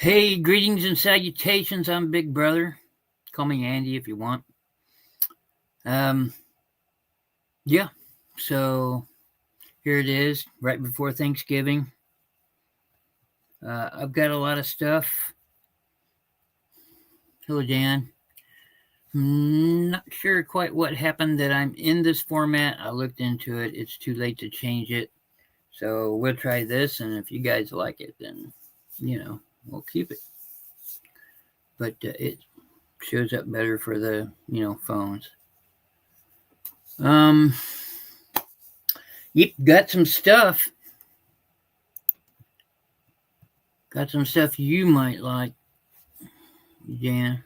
Hey, greetings and salutations. I'm Big Brother. Call me Andy if you want. Um, yeah, so here it is, right before Thanksgiving. I've got a lot of stuff. Hello, Dan. Not sure quite what happened that I'm in this format. I looked into it. It's too late to change it. So we'll try this, and if you guys like it, then, we'll keep it. But it shows up better for the, phones. Yep, got some stuff. Got some stuff you might like, Jana.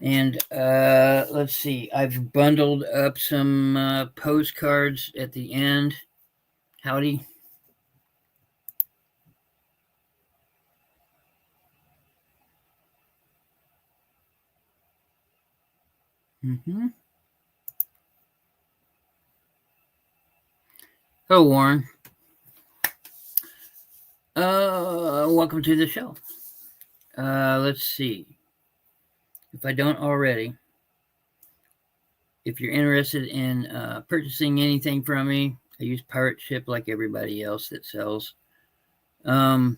And let's see, I've bundled up some postcards at the end. Howdy. Hello, Warren. Welcome to the show. Let's see. If I don't already, if you're interested in purchasing anything from me, I use Pirate Ship like everybody else that sells. Let's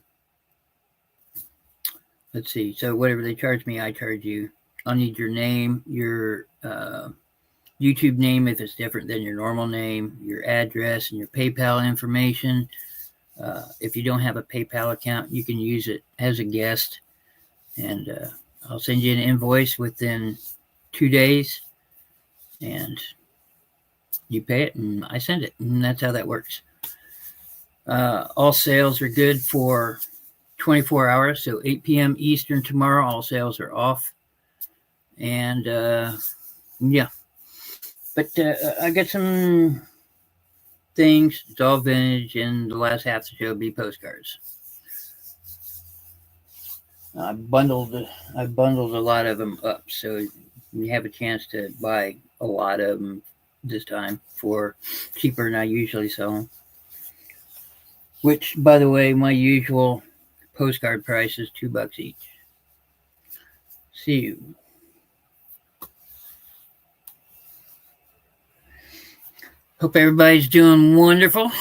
see. So whatever they charge me, I charge you. I'll need your name, your YouTube name if it's different than your normal name, your address, and your PayPal information. If you don't have a PayPal account, you can use it as a guest, and I'll send you an invoice within 2 days, and you pay it, and I send it, and that's how that works. All sales are good for 24 hours, so 8 p.m. Eastern tomorrow, all sales are off, and yeah. But I got some things. It's all vintage, and the last half of the show will be postcards. I bundled a lot of them up, so you have a chance to buy a lot of them this time for cheaper than I usually sell them. Which, by the way, my usual postcard price is $2 each. See you. Hope everybody's doing wonderful.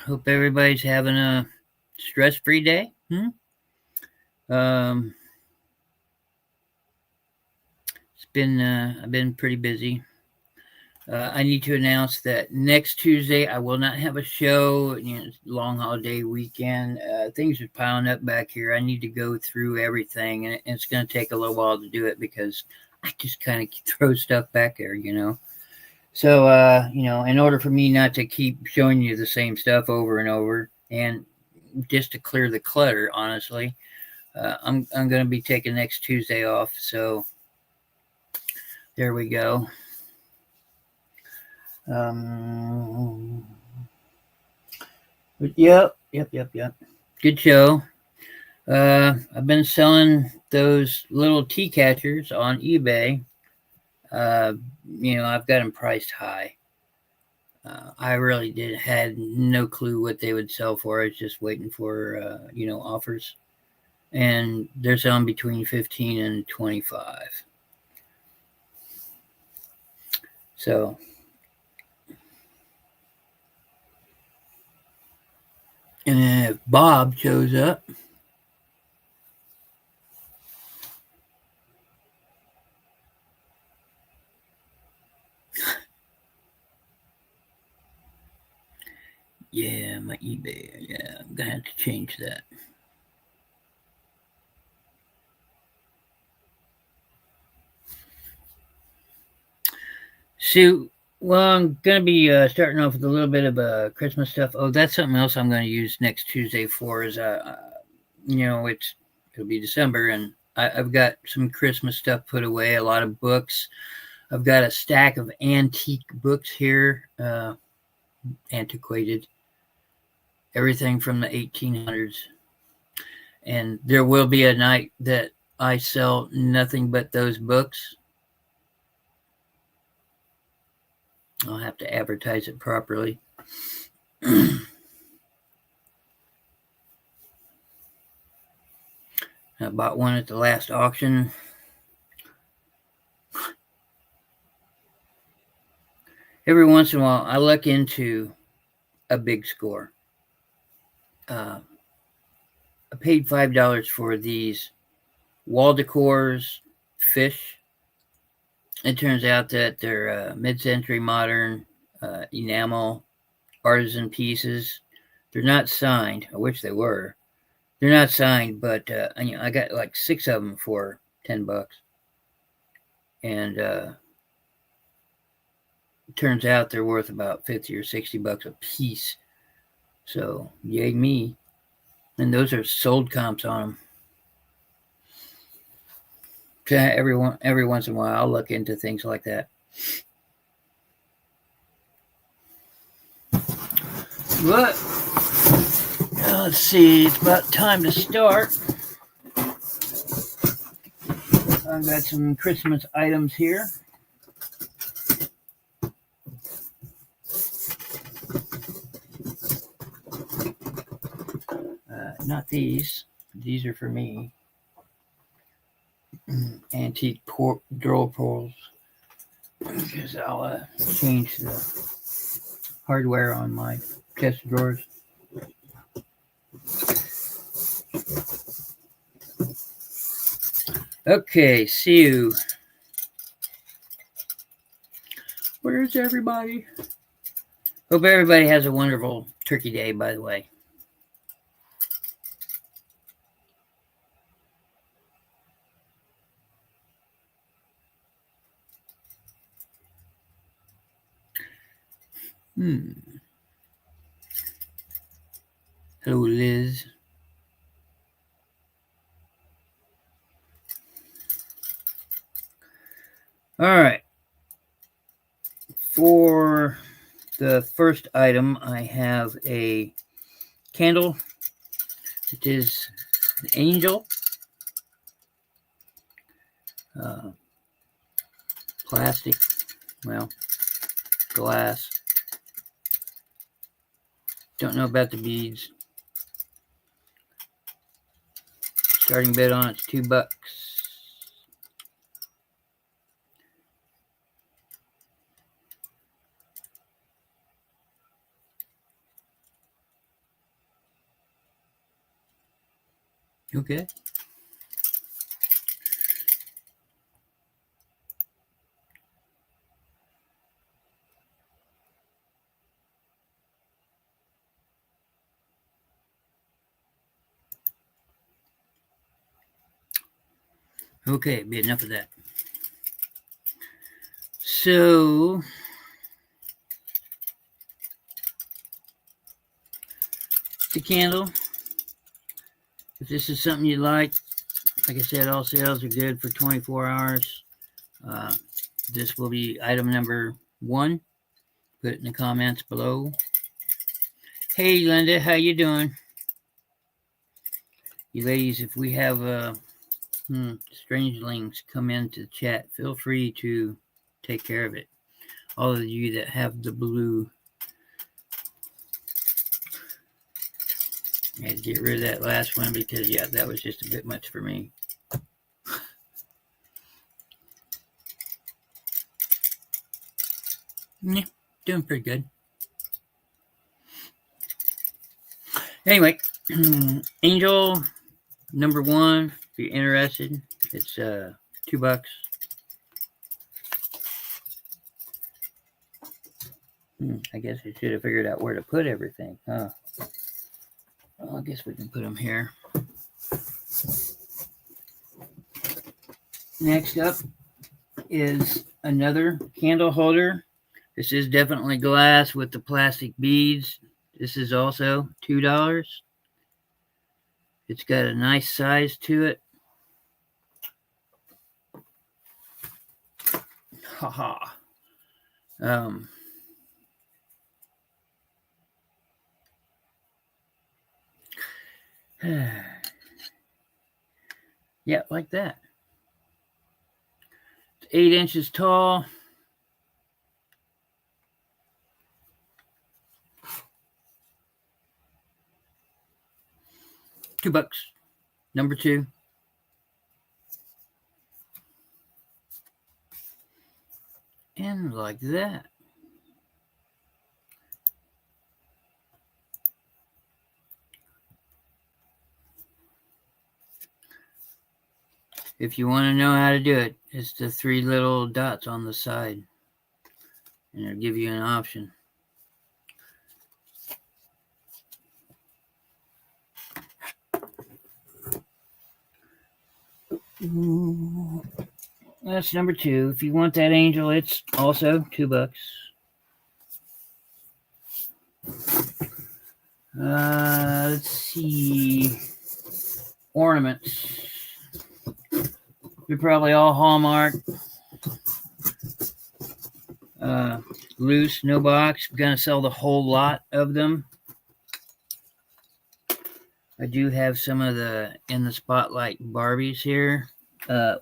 Hope everybody's having a stress-free day. I've been pretty busy. I need to announce that next Tuesday I will not have a show. It's long holiday weekend. Things are piling up back here. I need to go through everything, and it's going to take a little while to do it because I just kind of throw stuff back there, So, in order for me not to keep showing you the same stuff over and over, and just to clear the clutter, honestly, I'm going to be taking next Tuesday off. So there we go. But yep. Good show. I've been selling those little tea catchers on eBay. I've got them priced high. I really had no clue what they would sell for. I was just waiting for, offers. And they're selling between 15 and 25. So, and then if Bob shows up, yeah, my eBay, yeah, I'm going to have to change that. So, well, I'm going to be starting off with a little bit of Christmas stuff. Oh, that's something else I'm going to use next Tuesday for is, it'll be December, and I've got some Christmas stuff put away, a lot of books. I've got a stack of antique books here, antiquated, everything from the 1800s. And there will be a night that I sell nothing but those books. I'll have to advertise it properly. I bought one at the last auction. Every once in a while, I look into a big score. I paid $5 for these wall decors fish. It turns out that they're mid-century modern enamel artisan pieces. They're not signed. I wish they were. They're not signed, but I got like 6 of them for $10, and it turns out they're worth about 50 or $60 a piece. So yay me! And those are sold comps on them. So every once in a while, I'll look into things like that. But let's see, it's about time to start. I've got some Christmas items here. Not these. These are for me. Antique drill pearls. Because I'll change the hardware on my chest of drawers. Okay, see you. Where's everybody? Hope everybody has a wonderful Turkey Day, by the way. Hello, Liz. All right. For the first item, I have a candle. It is an angel. Plastic, well, glass. Don't know about the beads. Starting bid on it's $2. Okay. Okay, be enough of that. So, the candle. If this is something you like I said, all sales are good for 24 hours. This will be item number 1. Put it in the comments below. Hey, Linda, how you doing? You ladies, if we have strangelings come into the chat, feel free to take care of it. All of you that have the blue. I had to get rid of that last one because, yeah, that was just a bit much for me. Yeah, doing pretty good. Anyway, Angel number 1, if you're interested, it's $2. I guess I should have figured out where to put everything, huh? Well, I guess we can put them here. Next up is another candle holder. This is definitely glass with the plastic beads. This is also $2. It's got a nice size to it. Haha. Yeah, like that. It's 8 inches tall. $2. Number 2. And like that. If you want to know how to do it, it's the 3 little dots on the side. And it'll give you an option. That's number 2. If you want that angel, it's also $2. Let's see. Ornaments. They're probably all Hallmark. Loose, no box. I'm gonna sell the whole lot of them. I do have some of the in the spotlight Barbies here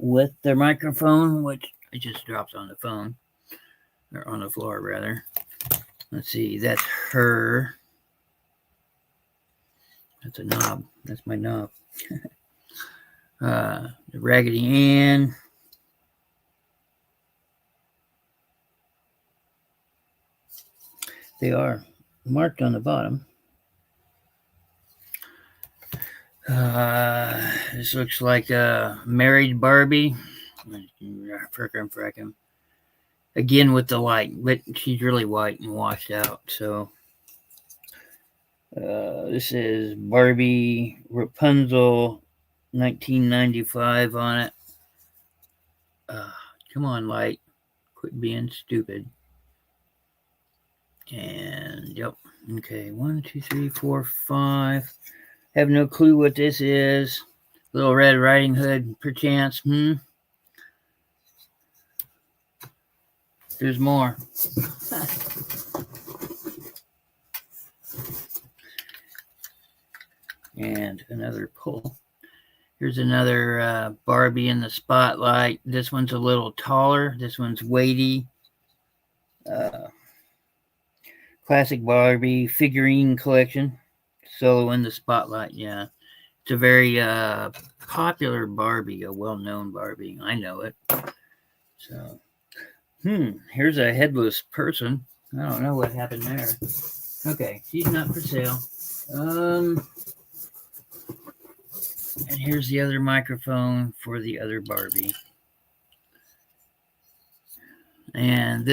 with their microphone, which it just drops on the phone or on the floor rather. Let's see, that's her. That's a knob. That's my knob. The Raggedy Ann. They are marked on the bottom. This looks like a married Barbie. Frickin'. Again with the light, but she's really white and washed out. So this is Barbie Rapunzel 1995 on it. Come on, light. Quit being stupid. And yep. Okay, 1, 2, 3, 4, 5. Have no clue what this is. Little Red Riding Hood, perchance. There's more. And another pull. Here's another Barbie in the spotlight. This one's a little taller. This one's weighty. Classic Barbie figurine collection. Solo in the spotlight, yeah. It's a very popular Barbie, a well-known Barbie. I know it. So, here's a headless person. I don't know what happened there. Okay, she's not for sale. And here's the other microphone for the other Barbie. And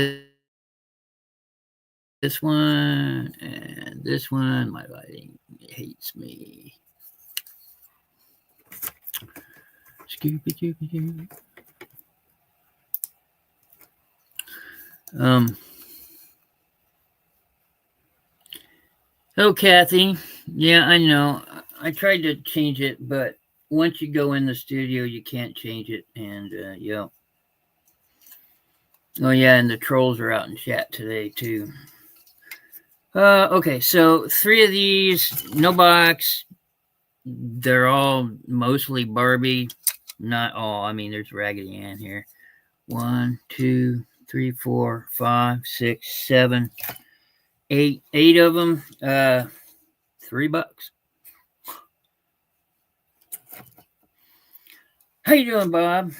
this one and this one, my lighting hates me. Scooby. Oh, Kathy. Yeah, I know. I tried to change it, but once you go in the studio, you can't change it. And, yeah. Oh, yeah, and the trolls are out in chat today, too. Okay, so 3 of these, no box. They're all mostly Barbie. Not all. I mean, there's Raggedy Ann here. 1, 2, 3, 4, 5, 6, 7, 8. 8 of them. $3. How you doing, Bob?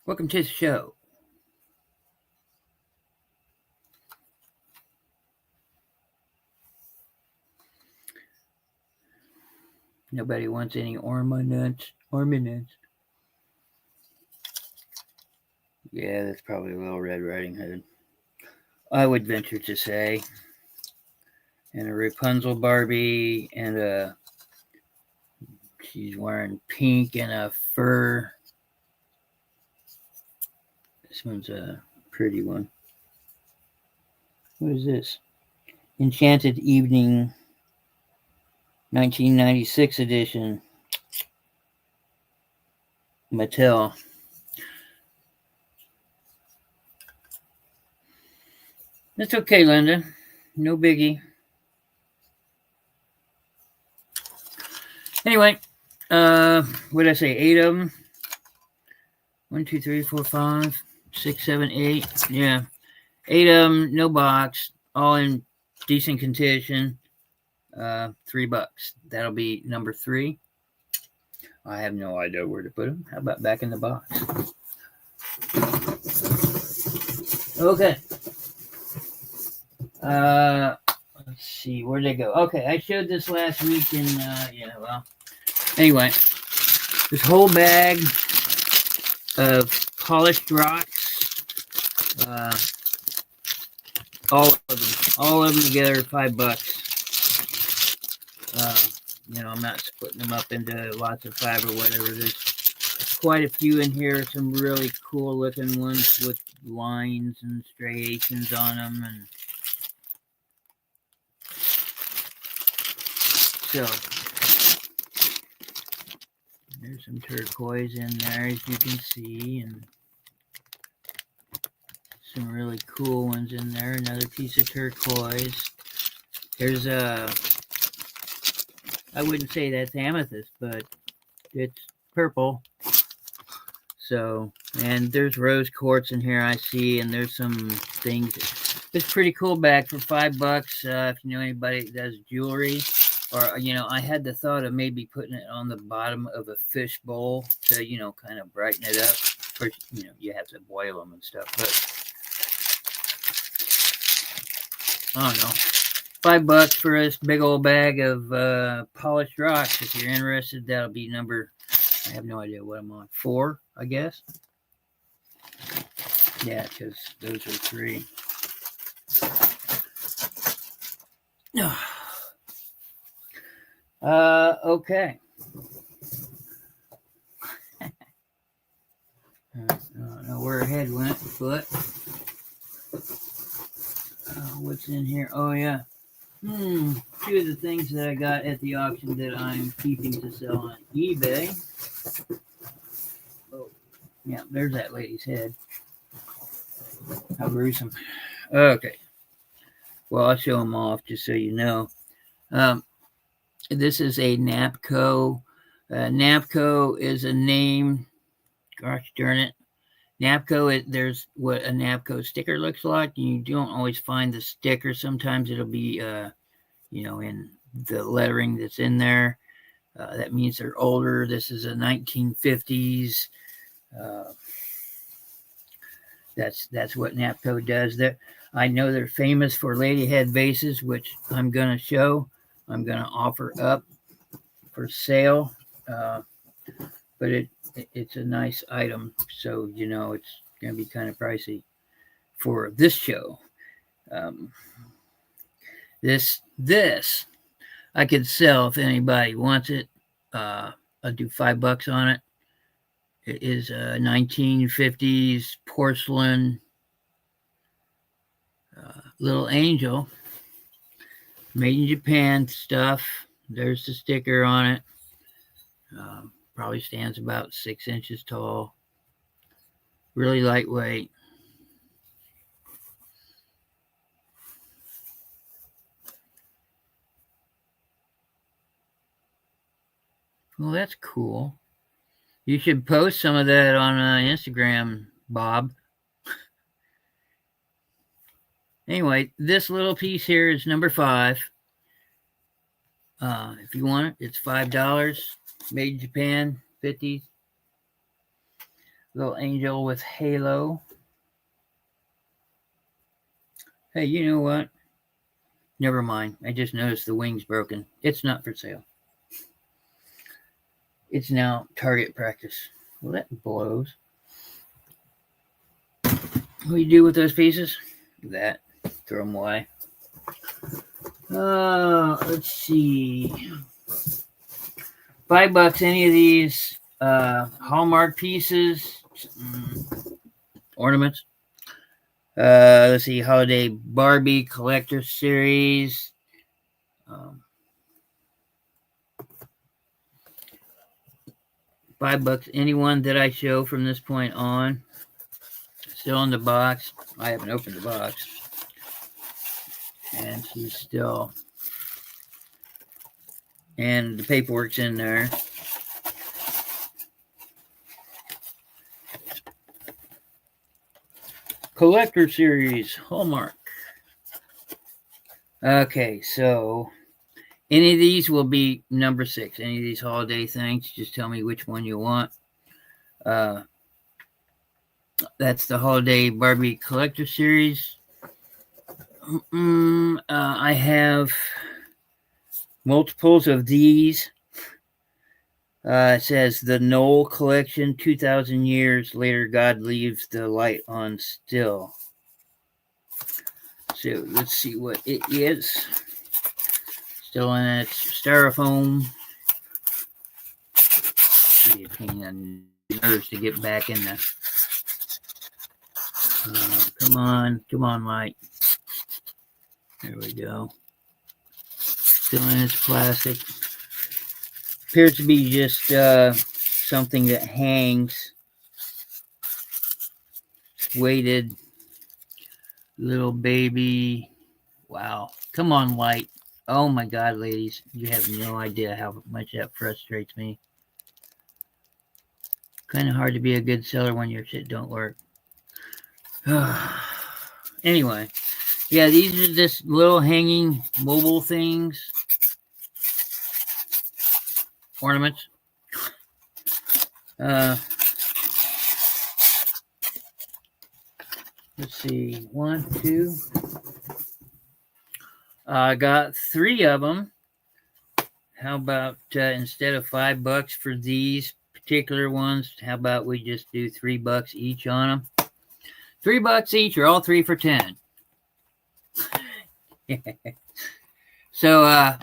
Welcome to the show. Nobody wants any ornaments. Yeah, that's probably a little Red Riding Hood. I would venture to say. And a Rapunzel Barbie and she's wearing pink and a fur. This one's a pretty one. What is this? Enchanted Evening 1996 edition. Mattel. That's okay, Linda. No biggie. Anyway, what did I say? 8 of them. 1, 2, 3, 4, 5, 6, 7, 8. Yeah. 8 of them, no box, all in decent condition. $3. That'll be number 3. I have no idea where to put them. How about back in the box? Okay. Let's see, where'd they go? Okay, I showed this last week in, anyway, this whole bag of polished rocks, all of them together, $5. I'm not splitting them up into lots of 5 or whatever. There's quite a few in here, some really cool looking ones with lines and striations on them, and so there's some turquoise in there, as you can see, and some really cool ones in there. Another piece of turquoise. There's I wouldn't say that's amethyst, but it's purple. So, and there's rose quartz in here, I see, and there's some things. It's pretty cool bag for $5. If you know anybody that does jewelry, or I had the thought of maybe putting it on the bottom of a fish bowl to kind of brighten it up. Of course, you have to boil them and stuff, but I don't know. $5 for this big old bag of polished rocks. If you're interested, that'll be number, I have no idea what I'm on, 4, I guess. Yeah, because those are 3. Okay. I don't know where her head went, but what's in here? Oh, yeah. Two of the things that I got at the auction that I'm keeping to sell on eBay. Oh, yeah, there's that lady's head. How gruesome. Okay. Well, I'll show them off just so you know. This is a Napco. Napco is a name. Gosh darn it. Napco, there's what a Napco sticker looks like. You don't always find the sticker. Sometimes it'll be, in the lettering that's in there. That means they're older. This is a 1950s. That's what Napco does. I know they're famous for Lady Head vases, which I'm going to show. I'm going to offer up for sale. But it's a nice item, so it's going to be kind of pricey for this show. This I could sell if anybody wants it. I'll do $5 on it. It is a 1950s porcelain little angel, made in Japan stuff. There's the sticker on it. Probably stands about 6 inches tall. Really lightweight. Well, that's cool. You should post some of that on Instagram, Bob. Anyway, this little piece here is number 5. If you want it, it's $5. Made in Japan, 50s. Little angel with halo. Hey, you know what? Never mind. I just noticed the wing's broken. It's not for sale. It's now target practice. Well, that blows. What do you do with those pieces? That. Throw them away. Let's see. $5. Any of these Hallmark pieces, ornaments. Let's see. Holiday Barbie Collector Series. $5. Anyone that I show from this point on. Still in the box. I haven't opened the box. And she's still. And the paperwork's in there. Collector Series, Hallmark. Okay, so Any of these will be number 6. Any of these holiday things, just tell me which one you want. That's the Holiday Barbie Collector Series. I have multiples of these. It says the Knoll Collection, 2,000 years later, God leaves the light on still. So let's see what it is. Still in its styrofoam. Be a pain on the nerves to get back in the. Come on, light. There we go. Still in its plastic. Appears to be just something that hangs. Weighted. Little baby. Wow. Come on, light. Oh my God, ladies. You have no idea how much that frustrates me. Kind of hard to be a good seller when your shit don't work. Anyway. Yeah, these are just little hanging mobile things. Ornaments. Let's see. 1, 2. I got 3 of them. How about instead of $5 for these particular ones, how about we just do $3 each on them? $3 each, or all 3 for 10. So, yeah,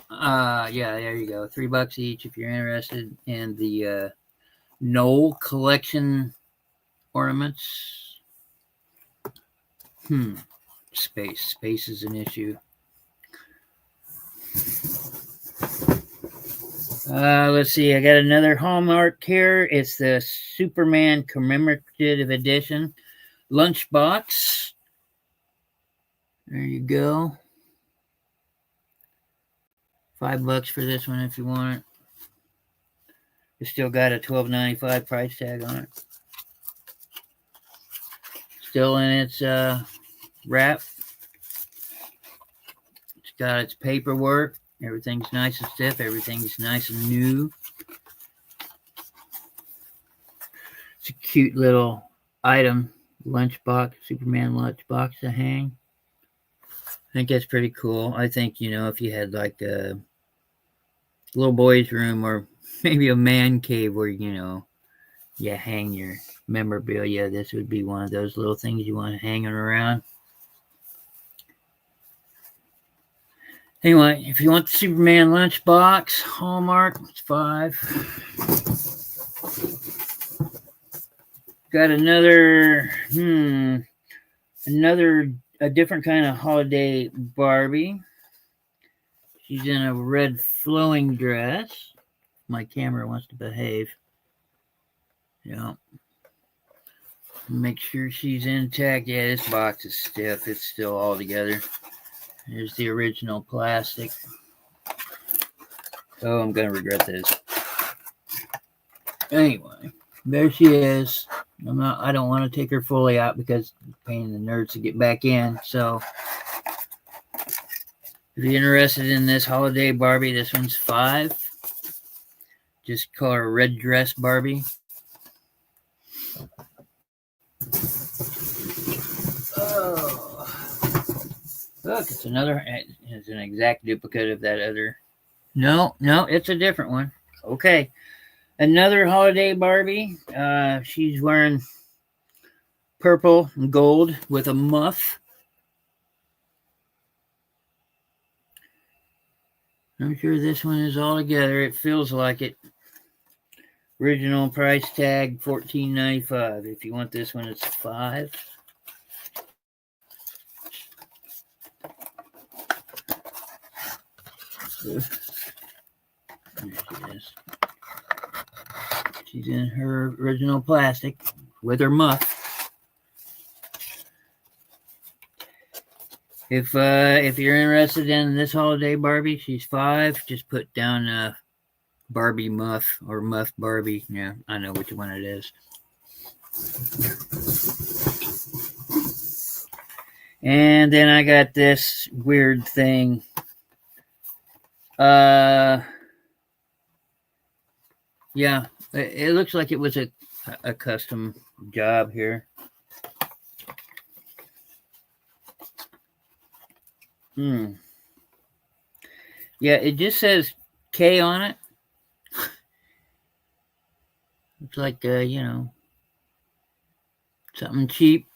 there you go. $3 each if you're interested in the Knoll Collection ornaments. Space is an issue. Let's see. I got another Hallmark here. It's the Superman Commemorative Edition lunchbox. There you go. $5 for this one if you want it. It's still got a $12.95 price tag on it. Still in its wrap. It's got its paperwork. Everything's nice and stiff. Everything's nice and new. It's a cute little item. Lunchbox, Superman lunchbox to hang. I think that's pretty cool. I think, if you had like a little boy's room or maybe a man cave where, you hang your memorabilia, this would be one of those little things you want hanging around. Anyway, if you want the Superman lunchbox, Hallmark, it's $5. Got another, a different kind of holiday Barbie. She's in a red flowing dress. My camera wants to behave. Yeah. Make sure she's intact. Yeah, this box is stiff. It's still all together. Here's the original plastic. Oh, I'm going to regret this. Anyway, there she is. I don't want to take her fully out because it's a pain in the nerves to get back in. So, if you're interested in this holiday Barbie, this one's $5. Just call her Red Dress Barbie. Oh, look, it's an exact duplicate of that other. No, it's a different one. Okay. Another holiday Barbie. She's wearing purple and gold with a muff. I'm sure this one is all together. It feels like it. Original price tag $14.95. If you want this one, it's $5. There she is. She's in her original plastic with her muff. If you're interested in this holiday Barbie, she's $5. Just put down Barbie muff or muff Barbie. Yeah, I know which one it is. And then I got this weird thing. Yeah, it looks like it was a custom job here. Hmm. Yeah, it just says K on it. It's like, something cheap.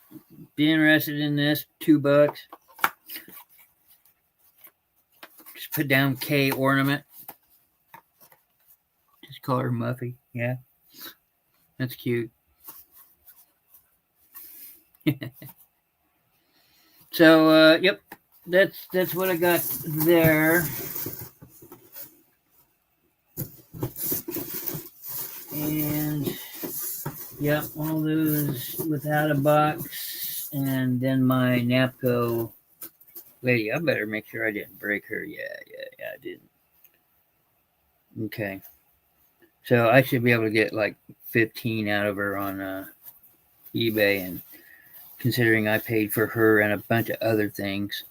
Be interested in this? $2. Just put down K ornament. Just call her Muffy. Yeah, that's cute. So, yep, that's what I got there. And yeah, all those without a box, and then my Napco lady. I better make sure I didn't break her. Yeah, I didn't. Okay, so I should be able to get like 15 out of her on eBay, and considering I paid for her and a bunch of other things,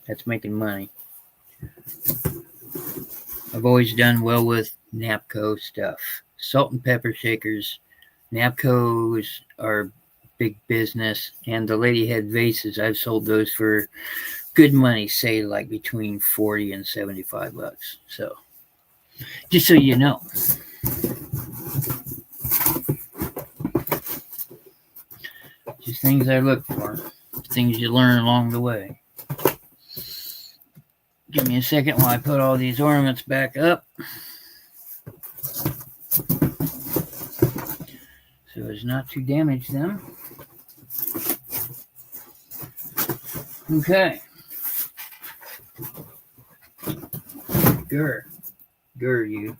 that's making money. I've always done well with Napco stuff. Salt and pepper shakers. Napcos are big business, and the Lady Head vases, I've sold those for good money, say like between 40 and $75. So, just so you know. Just things I look for, things you learn along the way. Give me a second while I put all these ornaments back up, so as not to damage them. Okay. Grr, you.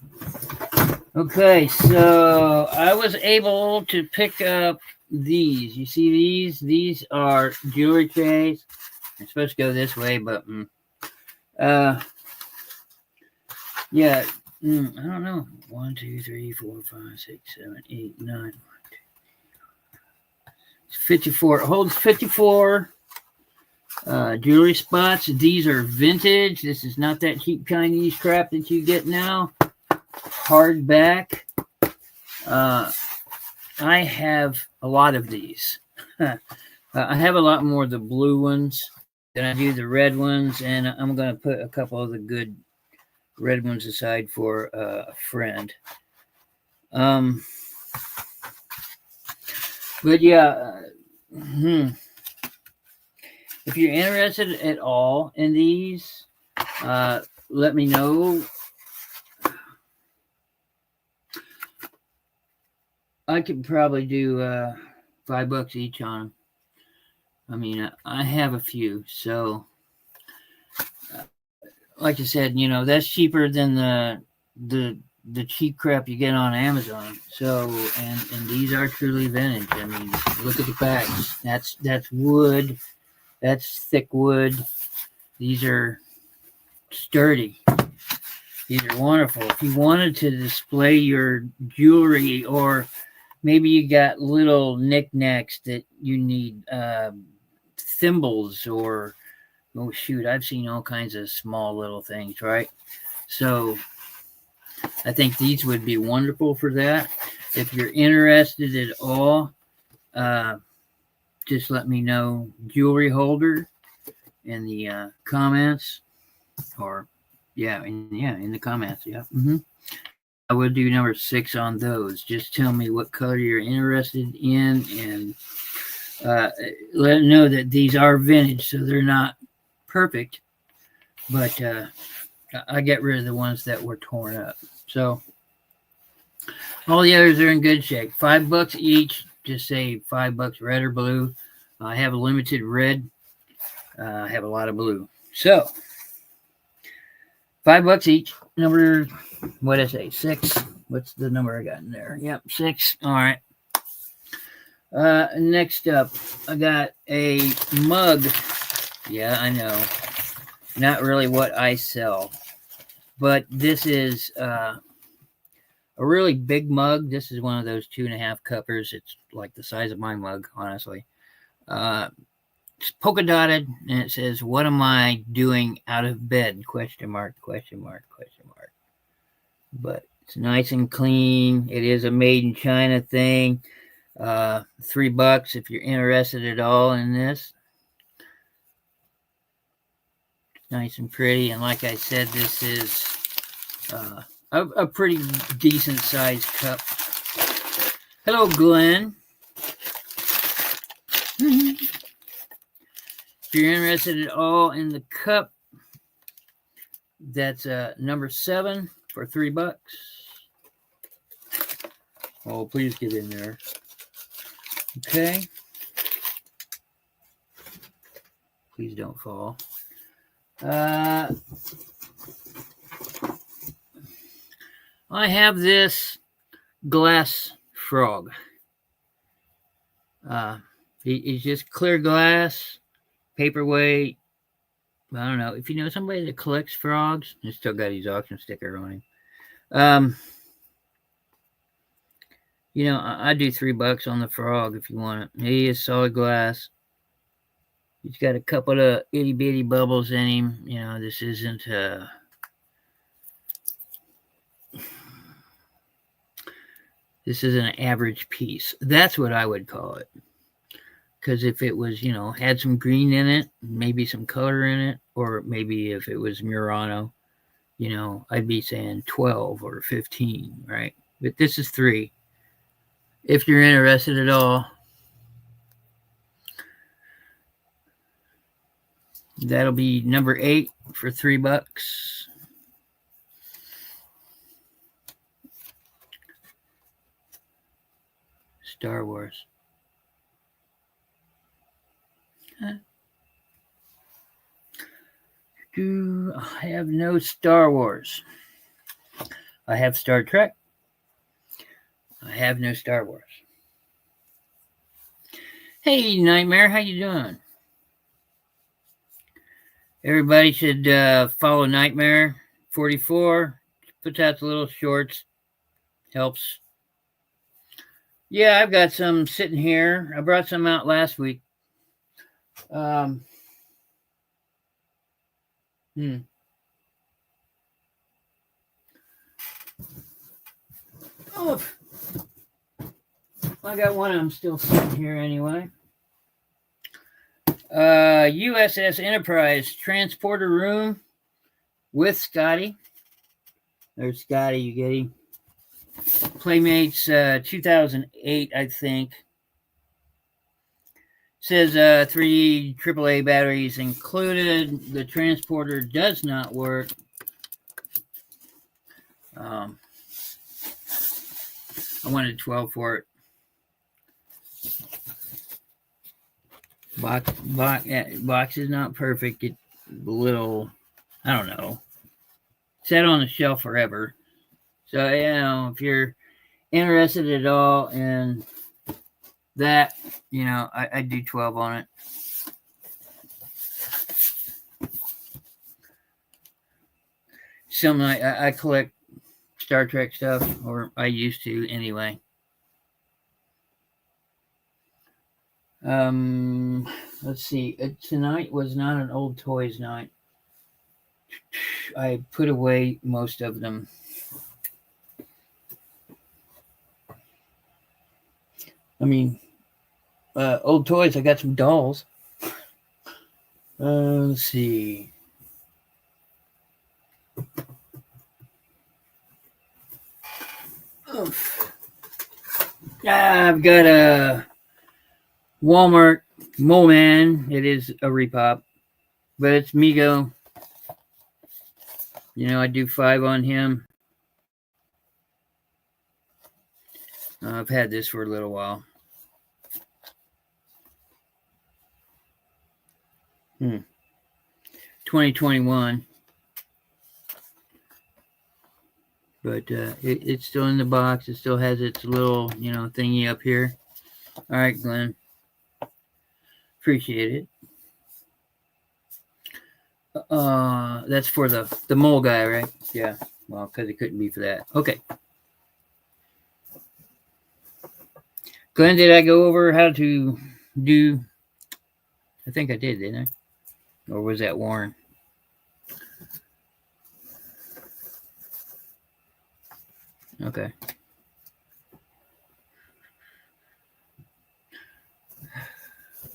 Okay, so I was able to pick up these. You see these? These are jewelry trays. They're supposed to go this way, but yeah. I don't know. 1, 2, 3, 4, 5, 6, 7, 8, 9. 54. It holds 54 jewelry spots. These are vintage. This is not that cheap Chinese crap that you get now. Hardback. I have a lot of these. I have a lot more of the blue ones than I do the red ones, and I'm going to put a couple of the good red ones aside for a friend. But yeah, if you're interested at all in these, let me know. I could probably do $5 each on them. I mean, I have a few, so like I said, that's cheaper than the cheap crap you get on Amazon. So, and these are truly vintage. I mean, look at the backs. That's wood. That's thick wood. These are sturdy. These are wonderful. If you wanted to display your jewelry, or maybe you got little knickknacks that you need, thimbles, or oh shoot, I've seen all kinds of small little things, right? So I think these would be wonderful for that. If you're interested at all, just let me know. Jewelry holder in the comments, or in the comments. Yeah. I would do number 6 on those. Just tell me what color you're interested in, and let them know that these are vintage, so they're not perfect, but I get rid of the ones that were torn up. So all the others are in good shape. $5 each. Just say $5, red or blue. I have a limited red. I have a lot of blue. So $5 each. Number, what did I say? 6. What's the number I got in there? Yep, 6. All right. Next up, I got a mug. Yeah, I know. Not really what I sell, but this is a really big mug. This is one of those 2.5 cuppers. It's like the size of my mug, honestly. It's polka dotted, and it says, "What am I doing out of bed?" Question mark, question mark, question mark. But it's nice and clean. It is a made in China thing. $3 if you're interested at all in this. Nice and pretty, and like I said, this is a pretty decent sized cup. Hello, Glenn. If you're interested at all in the cup, that's number 7 for $3. Oh, please get in there. Okay. Please don't fall. I have this glass frog. He's just clear glass, paperweight. I don't know. If you know somebody that collects frogs, he's still got his auction sticker on him. You know, I do $3 on the frog if you want it. He is solid glass. He's got a couple of itty bitty bubbles in him. You know, this isn't an average piece. That's what I would call it. Because if it was, you know, had some green in it, maybe some color in it, or maybe if it was Murano, you know, I'd be saying 12 or 15, right? But this is 3. If you're interested at all, that'll be number 8 for $3. Star Wars. I have no Star Wars. I have Star Trek. I have no Star Wars. Hey, Nightmare, how you doing? Everybody should follow Nightmare 44. Puts out the little shorts. Helps. Yeah, I've got some sitting here. I brought some out last week. Oh, I got one of them still sitting here anyway. USS Enterprise transporter room with Scotty. There's Scotty, you get him. Playmates 2008, I think. Says 3 AAA batteries included. The transporter does not work. I wanted 12 for it. Box is not perfect. It's a little, I don't know, sat on the shelf forever. So, you know, if you're interested at all in that, you know, I do 12 on it. Something I collect Star Trek stuff, or I used to anyway. Let's see. Tonight was not an old toys night. I put away most of them. I mean, old toys, I got some dolls. Let's see. I've got a Walmart Mole Man. It is a repop, but it's Mego. You know, I do 5 on him. I've had this for a little while. 2021. But it's still in the box. It still has its little, you know, thingy up here. All right, Glenn. Appreciate it. That's for the mole guy, right? Yeah. Well, because it couldn't be for that. Okay. Glenn, did I go over how to do I think I did, didn't I? Or was that Warren? Okay.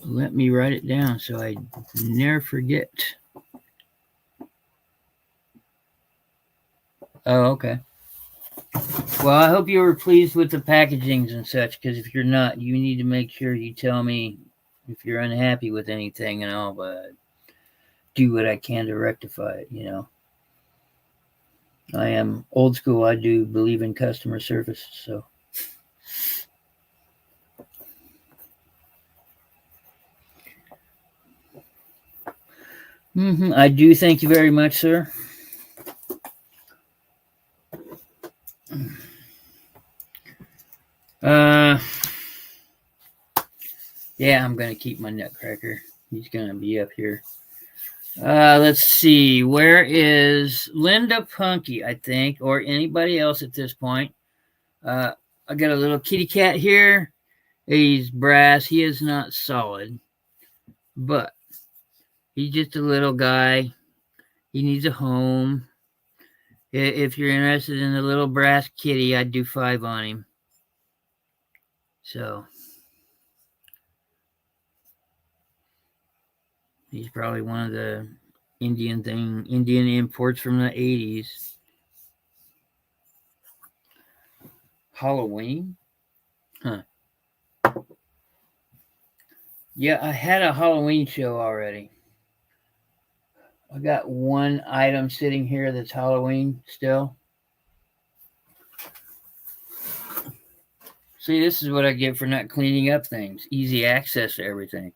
Let me write it down so I never forget. Oh, okay. Well, I hope you were pleased with the packagings and such, because if you're not, you need to make sure you tell me if you're unhappy with anything, and I'll do what I can to rectify it. I am old school. I do believe in customer service, so. I do thank you very much, sir. Yeah, I'm gonna keep my nutcracker. He's gonna be up here. Let's see. Where is Linda Punky, I think, or anybody else at this point? I got a little kitty cat here. He's brass. He is not solid, but he's just a little guy. He needs a home. If you're interested in a little brass kitty, I'd do 5 on him. So he's probably one of the Indian imports from the 80s. Halloween? Huh. Yeah, I had a Halloween show already. I got one item sitting here that's Halloween still. See, this is what I get for not cleaning up things. Easy access to everything.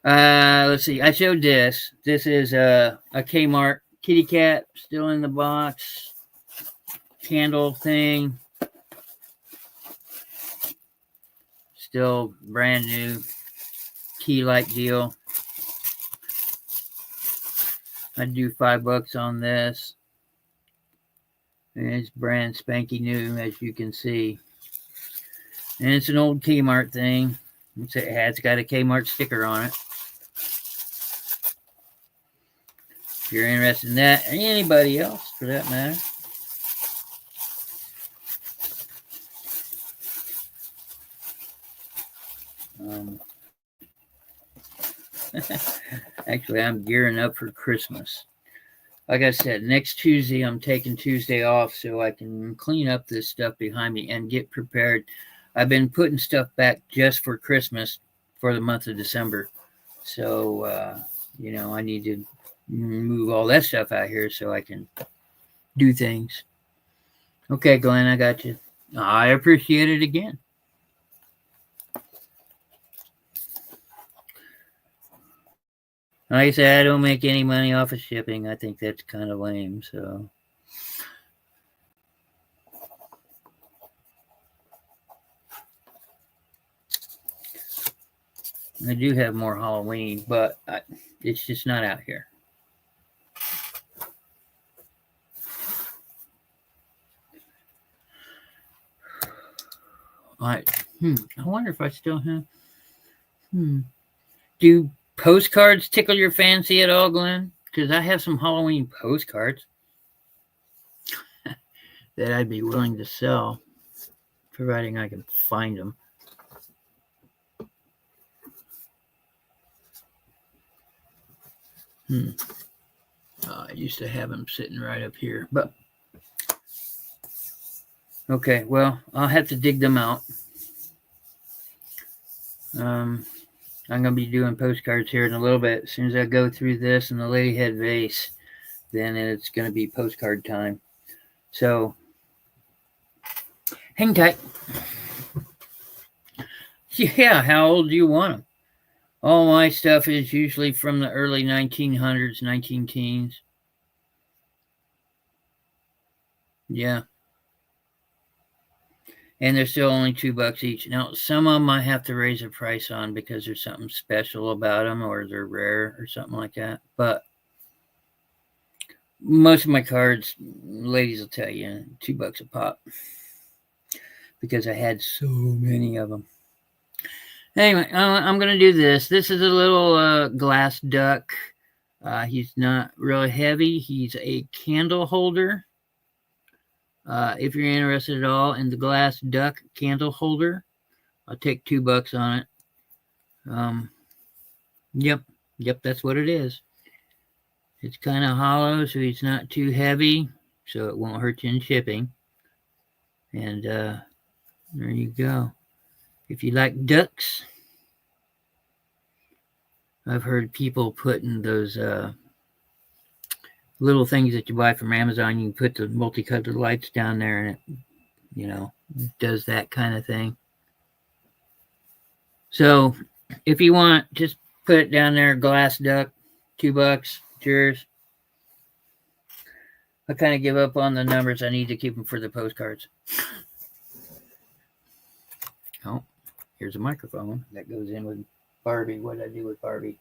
Let's see. I showed this. This is a Kmart kitty cat still in the box. Candle thing. Still brand new. Key light deal. I'd do $5 on this. And it's brand spanky new, as you can see. And it's an old Kmart thing. It's got a Kmart sticker on it. If you're interested in that, or anybody else for that matter. Actually, I'm gearing up for Christmas. Like I said, next Tuesday, I'm taking Tuesday off so I can clean up this stuff behind me and get prepared. I've been putting stuff back just for Christmas for the month of December. So, I need to move all that stuff out here so I can do things. Okay, Glenn, I got you. I appreciate it again. Like I said, I don't make any money off of shipping. I think that's kind of lame, so. I do have more Halloween, but it's just not out here. I wonder if I still have. Do postcards tickle your fancy at all, Glenn? Because I have some Halloween postcards that I'd be willing to sell, providing I can find them. I used to have them sitting right up here, but okay. Well, I'll have to dig them out. I'm going to be doing postcards here in a little bit. As soon as I go through this and the Lady Head Vase, then it's going to be postcard time. So, hang tight. Yeah, how old do you want them? All my stuff is usually from the early 1900s, 19 teens. Yeah. And they're still only $2 each. Now, some of them I have to raise the price on because there's something special about them or they're rare or something like that. But most of my cards, ladies will tell you, $2 a pop because I had so many of them. Anyway, I'm going to do this. This is a little glass duck. He's not really heavy. He's a candle holder. If you're interested at all in the glass duck candle holder, I'll take $2 on it. Yep, that's what it is. It's kind of hollow, so he's not too heavy, so it won't hurt you in shipping. And there you go. If you like ducks, I've heard people putting those little things that you buy from Amazon. You can put the multicolored lights down there, and it, does that kind of thing. So if you want, just put it down there, glass duck, $2. Cheers. I kind of give up on the numbers. I need to keep them for the postcards. Oh, here's a microphone that goes in with Barbie. What did I do with Barbie?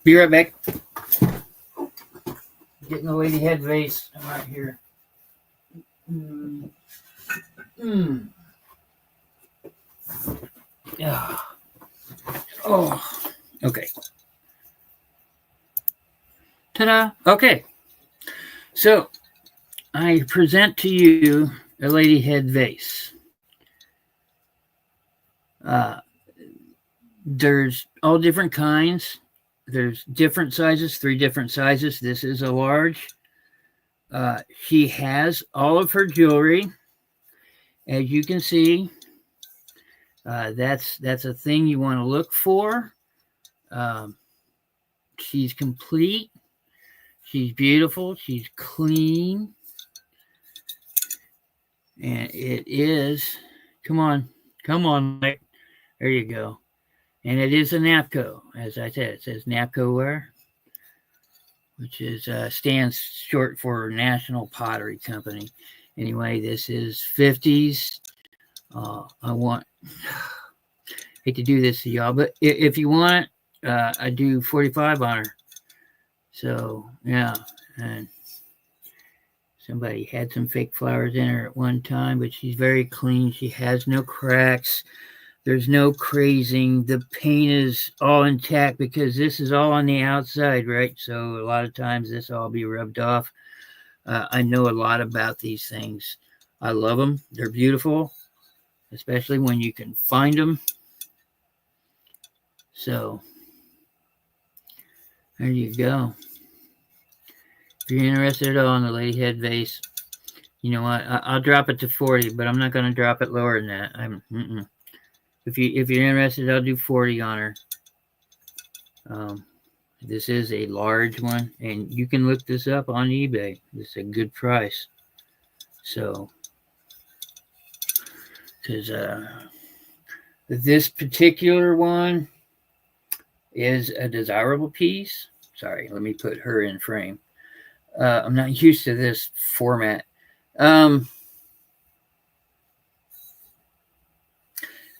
Be right back. Getting the Lady Head Vase right here. Yeah. Oh, okay. Ta-da. Okay. So, I present to you a Lady Head Vase. There's all different kinds. There's different sizes, 3 different sizes. This is a large. She has all of her jewelry. As you can see, that's a thing you want to look for. She's complete. She's beautiful. She's clean. And it is, come on, Mike. There you go. And it is a NAPCO. As I said, it says NAPCO ware, which is stands short for National Pottery Company. Anyway, this is 50s. Hate to do this to y'all, but if you want it, I do 45 on her. So, yeah. And somebody had some fake flowers in her at one time, but she's very clean. She has no cracks. There's no crazing. The paint is all intact because this is all on the outside, right? So a lot of times this will all be rubbed off. I know a lot about these things. I love them. They're beautiful, especially when you can find them. So there you go. If you're interested at all in the Lady Head Vase, you know what? I'll drop it to 40, but I'm not going to drop it lower than that. If you're interested, I'll do 40 on her. This is a large one, and you can look this up on eBay. It's a good price. So, because this particular one is a desirable piece. Sorry, let me put her in frame. I'm not used to this format.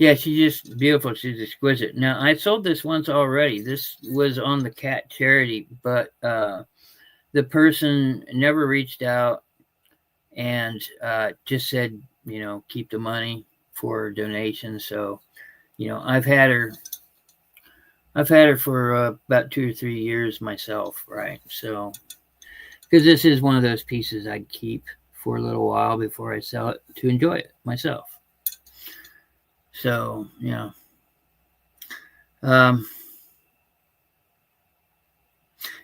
Yeah, she's just beautiful. She's exquisite. Now, I sold this once already. This was on the cat charity, but the person never reached out and just said, keep the money for donations. So, I've had her for about 2 or 3 years myself, right? So, because this is one of those pieces I'd keep for a little while before I sell it to enjoy it myself. So, yeah.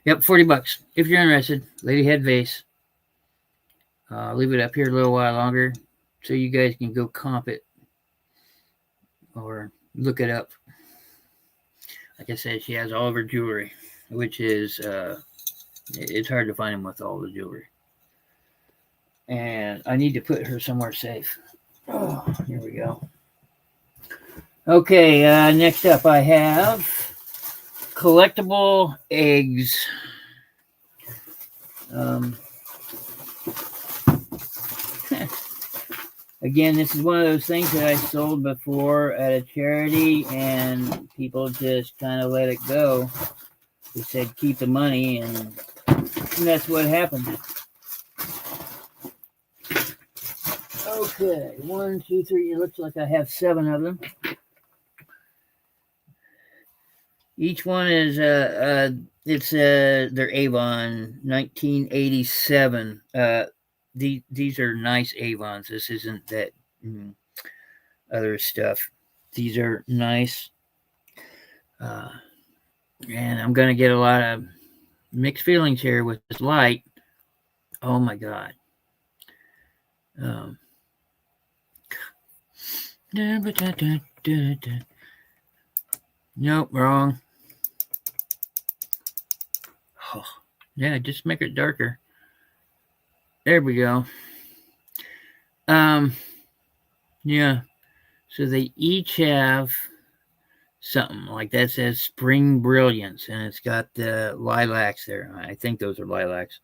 Yep, $40. If you're interested, Lady Head Vase. I'll leave it up here a little while longer so you guys can go comp it or look it up. Like I said, she has all of her jewelry, which is, it's hard to find them with all the jewelry. And I need to put her somewhere safe. Oh, here we go. Okay, next up I have collectible eggs. Again, this is one of those things that I sold before at a charity, and people just kind of let it go. They said keep the money, and that's what happened. Okay, 1, 2, 3. It looks like I have 7 of them. Each one is they're Avon 1987. These are nice Avons. This isn't that other stuff. These are nice. And I'm gonna get a lot of mixed feelings here with this light. Oh my god. Nope, wrong. Oh, yeah, just make it darker. There we go. Yeah. So they each have something like that says Spring Brilliance, and it's got the lilacs there. I think those are lilacs.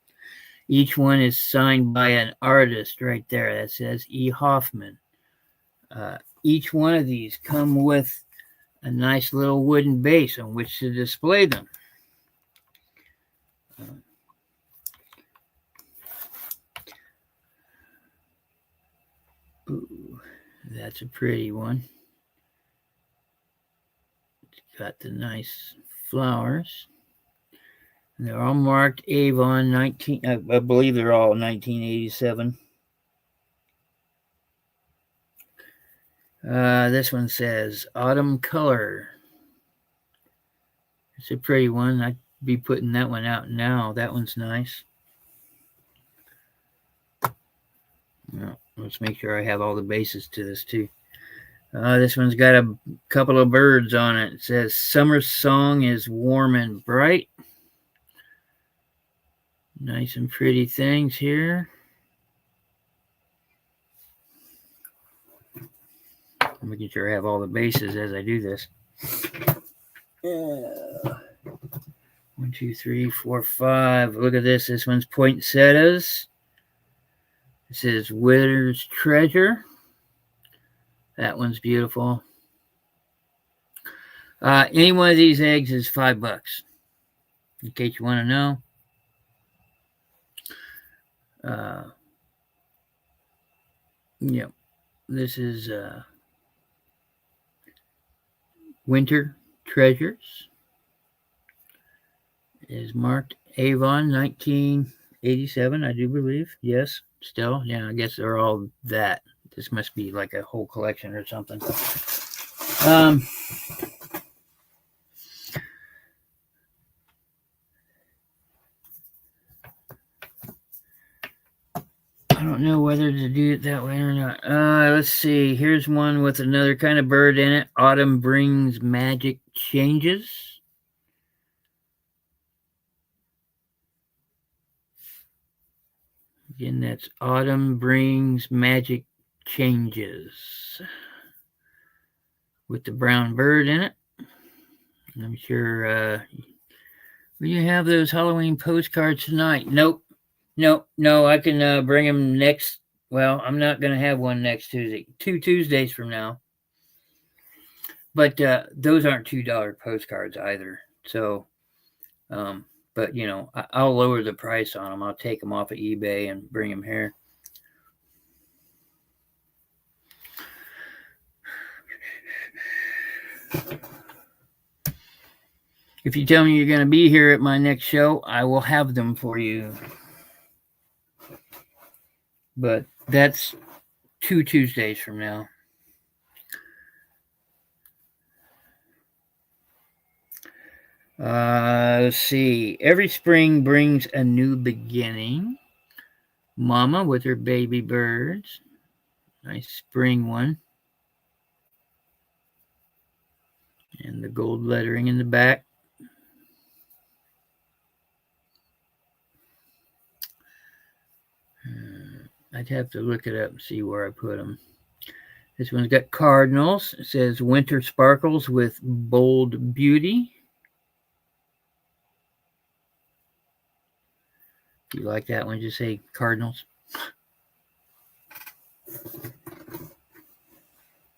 Each one is signed by an artist right there. That says E. Hoffman. Each one of these come with a nice little wooden base on which to display them. Ooh, that's a pretty one. It's got the nice flowers. They're all marked Avon 19. I believe they're all 1987. This one says Autumn Color. It's a pretty one. I'd be putting that one out now. That one's nice. Well, let's make sure I have all the bases to this too. This one's got a couple of birds on it. It says Summer Song is Warm and Bright. Nice and pretty things here. I'm making sure I have all the bases as I do this. 1, 2, 3, 4, 5. Look at this. This one's poinsettias. This is Winter's Treasure. That one's beautiful. Any one of these eggs is $5, in case you want to know. Yep. This is Winter Treasures. It is marked Avon 1987, I do believe. Yes, still. Yeah, I guess they're all that. This must be like a whole collection or something. I don't know whether to do it that way or not. Let's see. Here's one with another kind of bird in it. Autumn brings magic changes. Again, that's Autumn brings magic changes. With the brown bird in it. I'm sure will you have those Halloween postcards tonight? Nope. No, I can bring them next. Well, I'm not going to have one next Tuesday. 2 Tuesdays from now. But those aren't $2 postcards either. So, but you know, I'll lower the price on them. I'll take them off of eBay and bring them here. If you tell me you're going to be here at my next show, I will have them for you. But that's 2 Tuesdays from now. Let's see. Every spring brings a new beginning. Mama with her baby birds. Nice spring one. And the gold lettering in the back. I'd have to look it up and see where I put them. This one's got cardinals. It says Winter Sparkles with Bold Beauty. If you like that one, just say cardinals.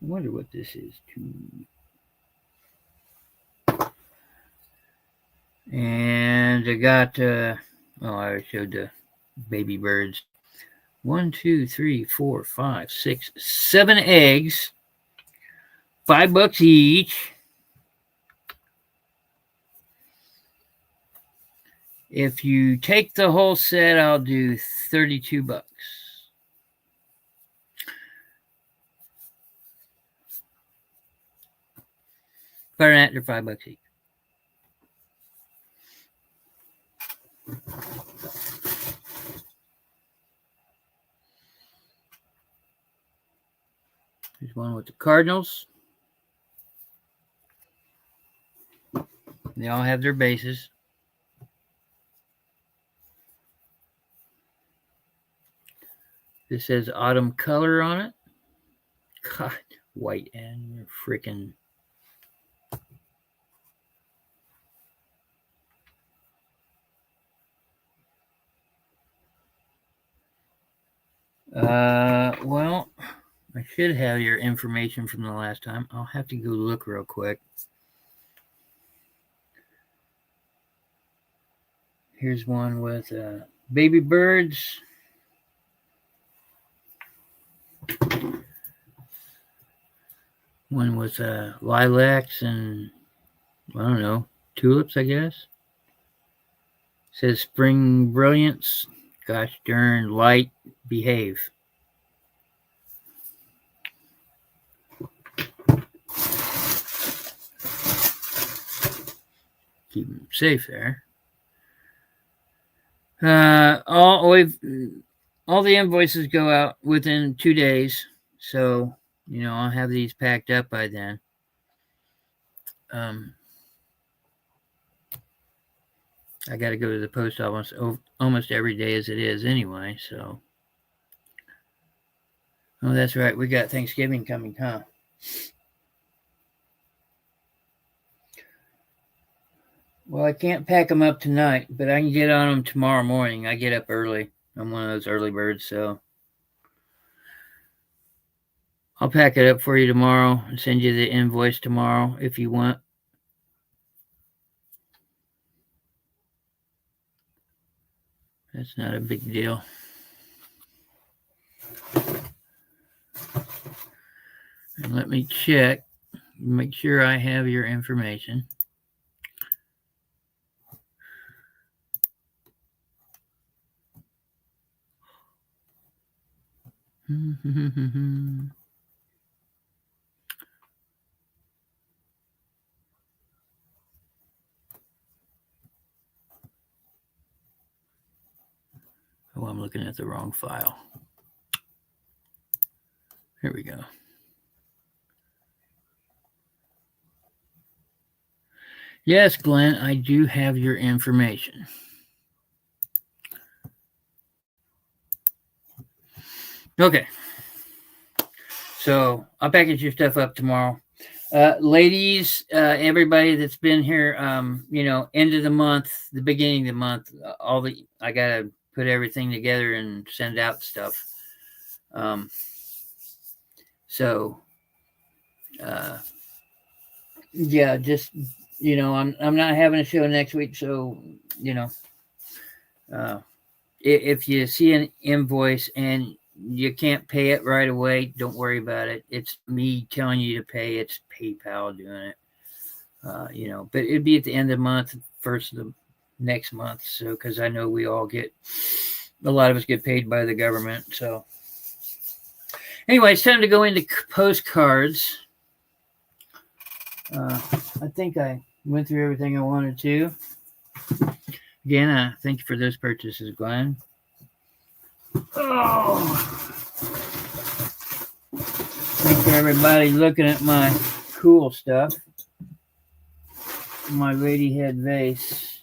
wonder what this is too. And I got, I showed the baby birds. 1, 2, 3, 4, 5, 6, 7 eggs. $5 each. If you take the whole set, I'll do $32. Better than that, they're $5 each. There's one with the Cardinals. They all have their bases. This says autumn color on it. God, white and freaking. Well, I should have your information from the last time. I'll have to go look real quick. Here's one with baby birds. One with lilacs and, I don't know, tulips, I guess. Says spring brilliance. Gosh darn, light, behave. Keep them safe there. All the invoices go out within 2 days, so I'll have these packed up by then. I got to go to the post office almost every day as it is anyway. So, oh, that's right, we got Thanksgiving coming, huh? Well, I can't pack them up tonight, but I can get on them tomorrow morning. I get up early. I'm one of those early birds, so I'll pack it up for you tomorrow and send you the invoice tomorrow if you want. That's not a big deal. And let me check, make sure I have your information. Oh, I'm looking at the wrong file. Here we go. Yes, Glenn, I do have your information. Okay. So I'll package your stuff up tomorrow. Ladies, everybody that's been here, end of the month, the beginning of the month, I gotta put everything together and send out stuff. Yeah, just I'm not having a show next week, so if you see an invoice and you can't pay it right away, don't worry about it. It's me telling you to pay. It's PayPal doing it. But it'd be at the end of the month, first of the next month. So, because I know a lot of us get paid by the government. So, anyway, it's time to go into postcards. I think I went through everything I wanted to. Again, thank you for those purchases, Glenn. Oh, thanks for everybody looking at my cool stuff. My Lady Head Vase.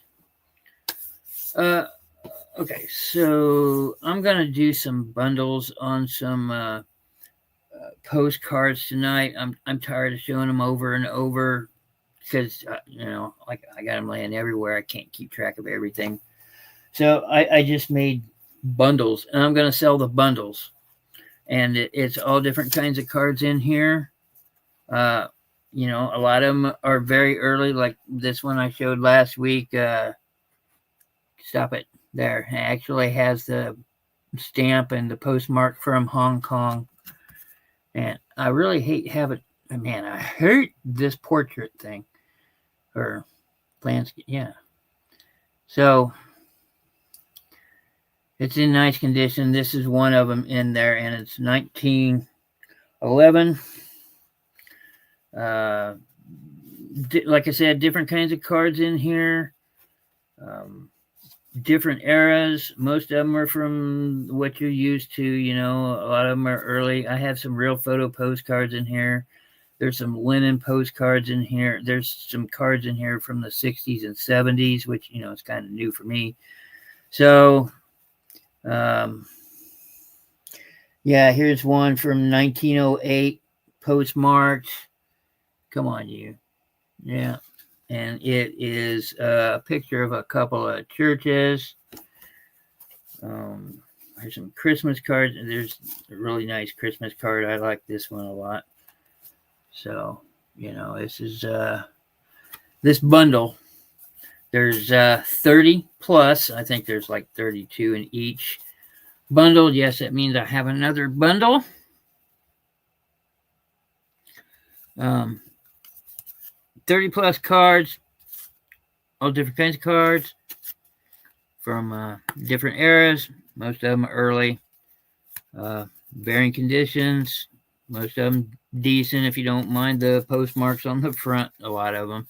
Okay, so I'm gonna do some bundles on some postcards tonight. I'm tired of showing them over and over because like I got them laying everywhere. I can't keep track of everything. So I just made bundles, and I'm going to sell the bundles, and it's all different kinds of cards in here. You know, a lot of them are very early, like this one I showed last week. Stop it. There. It actually has the stamp and the postmark from Hong Kong. And I really hate having, man, I hate this portrait thing. Or landscape, yeah. So it's in nice condition. This is one of them in there, and it's 1911. Like I said, different kinds of cards in here. Different eras. Most of them are from what you're used to. You know, a lot of them are early. I have some real photo postcards in here. There's some linen postcards in here. There's some cards in here from the 60s and 70s, which, you know, is kind of new for me. So, yeah, here's one from 1908, postmarked. Come on, you. Yeah. And it is a picture of a couple of churches. There's some Christmas cards. There's a really nice Christmas card. I like this one a lot. So, you know, this is this bundle. There's 30 plus. I think there's like 32 in each bundle. Yes, that means I have another bundle. 30 plus cards, all different kinds of cards from different eras. Most of them are early, varying conditions. Most of them decent if you don't mind the postmarks on the front. A lot of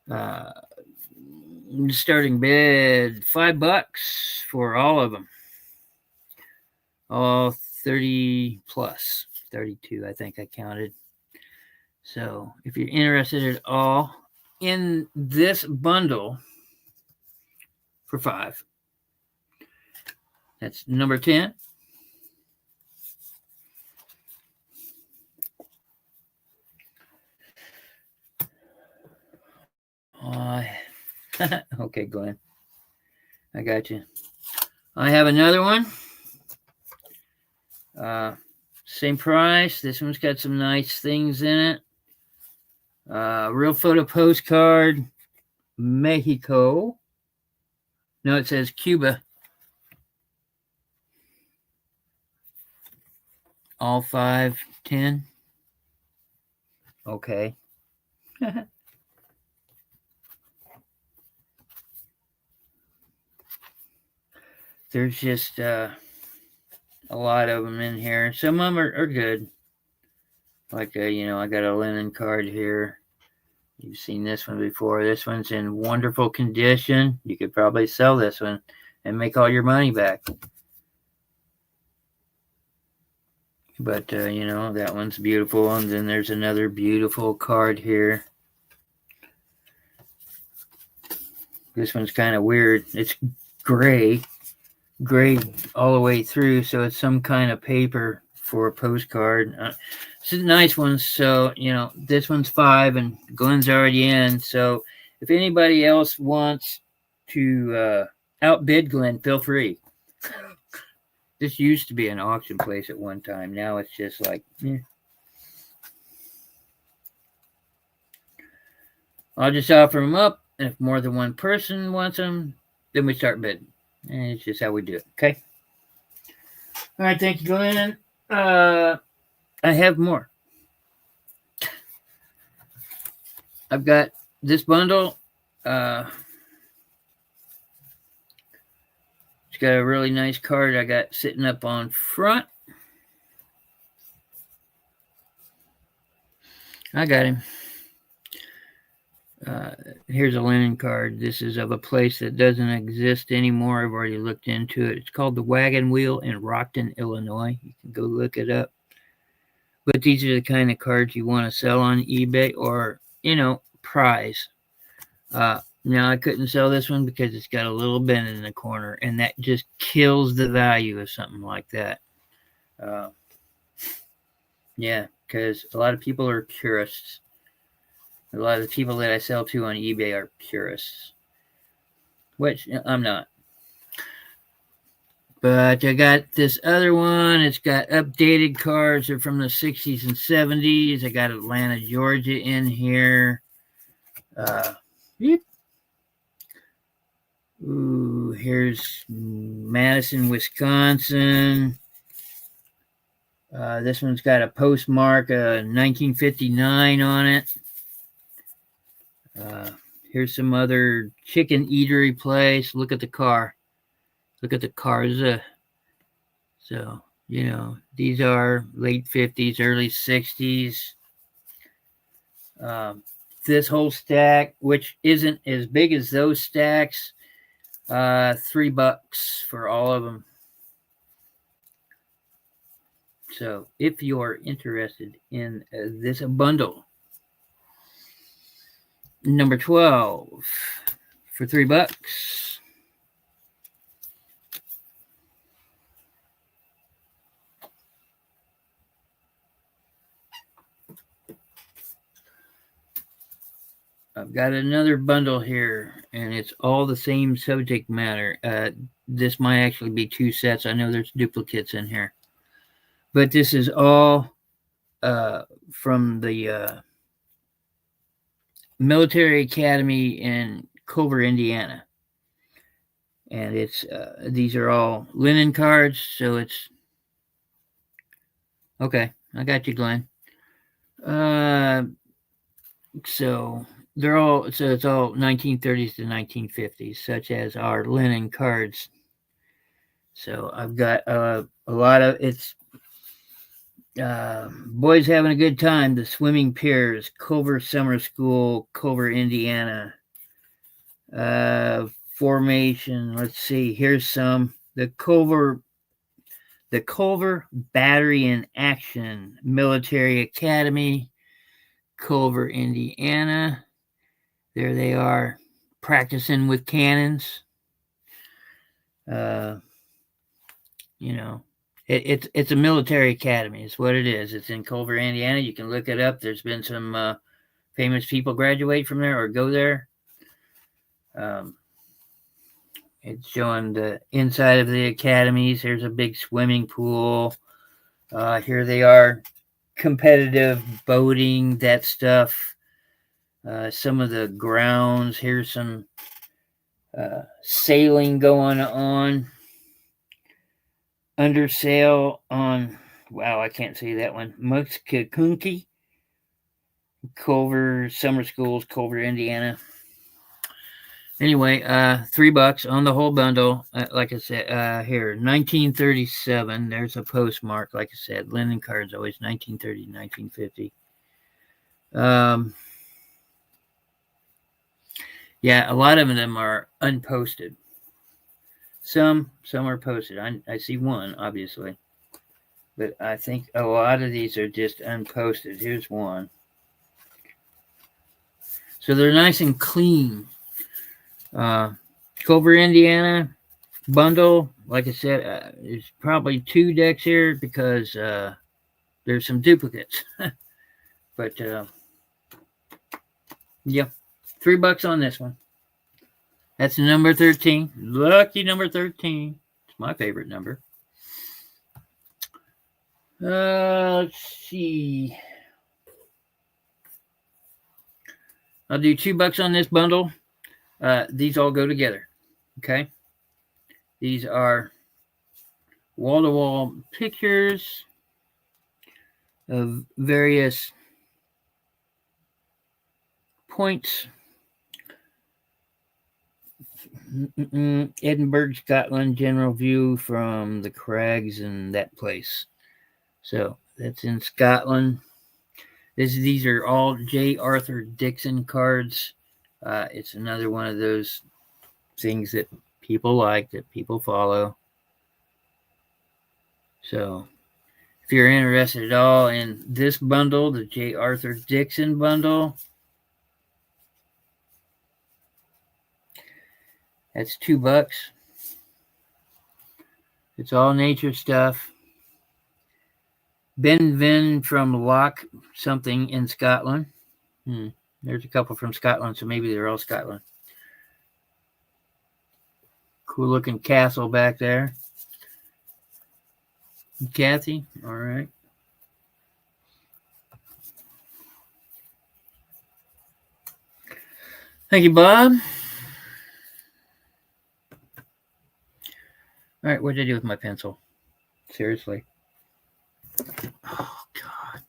them. Starting bid $5 for all of them. All 30 plus, 32, I think I counted. So if you're interested at all in this bundle for $5, that's number 10. Okay, Glenn. I got you. I have another one. Same price. This one's got some nice things in it. Real photo postcard, Mexico. No, it says Cuba. All 5, 10. Okay. There's just a lot of them in here. Some of them are good. Like, you know, I got a linen card here. You've seen this one before. This one's in wonderful condition. You could probably sell this one and make all your money back. But, you know, that one's beautiful. And then there's another beautiful card here. This one's kind of weird. It's gray all the way through. So it's some kind of paper for a postcard. It's a nice one. So, you know, this one's $5 and Glenn's already in. So if anybody else wants to outbid Glenn, feel free. This used to be an auction place at one time. Now it's just like, I'll just offer them up. And if more than one person wants them, then we start bidding. And it's just how we do it. Okay. All right. Thank you, Glenn. I have more. I've got this bundle. It's got a really nice card I got sitting up on front. I got him. Here's a linen card. This is of a place that doesn't exist anymore. I've already looked into it. It's called the Wagon Wheel in Rockton, Illinois. You can go look it up. But these are the kind of cards you want to sell on eBay or, you know, prize. Now I couldn't sell this one because it's got a little bend in the corner, and that just kills the value of something like that. Yeah, because a lot of people are purists. A lot of the people that I sell to on eBay are purists, which I'm not. But I got this other one. It's got updated cards. They're from the 60s and 70s. I got Atlanta, Georgia in here. Yep. Ooh, here's Madison, Wisconsin. This one's got a postmark, 1959 on it. Here's some other chicken eatery place. Look at the car. Look at the cars. So, these are late 50s, early 60s. This whole stack, which isn't as big as those stacks, $3 for all of them. So if you're interested in this bundle, number 12 for $3. I've got another bundle here, and it's all the same subject matter. This might actually be 2 sets. I know there's duplicates in here. But this is all from the military academy in Culver, Indiana. And it's these are all linen cards, so it's okay. I got you, Glenn. So it's all 1930s to 1950s, such as our linen cards. So I've got a lot of it's boys having a good time. The Swimming Piers, Culver Summer School, Culver, Indiana. Formation. Let's see. Here's some. The Culver Battery in Action Military Academy, Culver, Indiana. There they are, practicing with cannons. It's a military academy. It's what it is. It's in Culver, Indiana. You can look it up. There's been some famous people graduate from there or go there. It's showing the inside of the academies. There's a big swimming pool. Here they are, competitive boating, that stuff. Some of the grounds. Here's some sailing going on. Under sail on, wow, I can't say that one. Muskogee, Culver Summer Schools, Culver, Indiana. Anyway, $3 on the whole bundle. Like I said, here, 1937. There's a postmark. Like I said, linen cards always 1930, 1950. Yeah, a lot of them are unposted. Some are posted. I see one, obviously. But I think a lot of these are just unposted. Here's one. So they're nice and clean. Culver, Indiana bundle. Like I said, there's probably 2 decks here because there's some duplicates. But yeah, $3 on this one. That's number 13. Lucky number 13. It's my favorite number. Let's see. I'll do $2 on this bundle. These all go together. Okay. These are wall-to-wall pictures of various points. Edinburgh, Scotland, general view from the crags and that place. So that's in Scotland. These are all J. Arthur Dixon cards. It's another one of those things that people like, that people follow. So if you're interested at all in this bundle, the J. Arthur Dixon bundle, that's $2. It's all nature stuff. Ben Vin from Loch something in Scotland. There's a couple from Scotland, so maybe they're all Scotland. Cool looking castle back there. Kathy, all right. Thank you, Bob. All right, what did I do with my pencil? Seriously. Oh, God.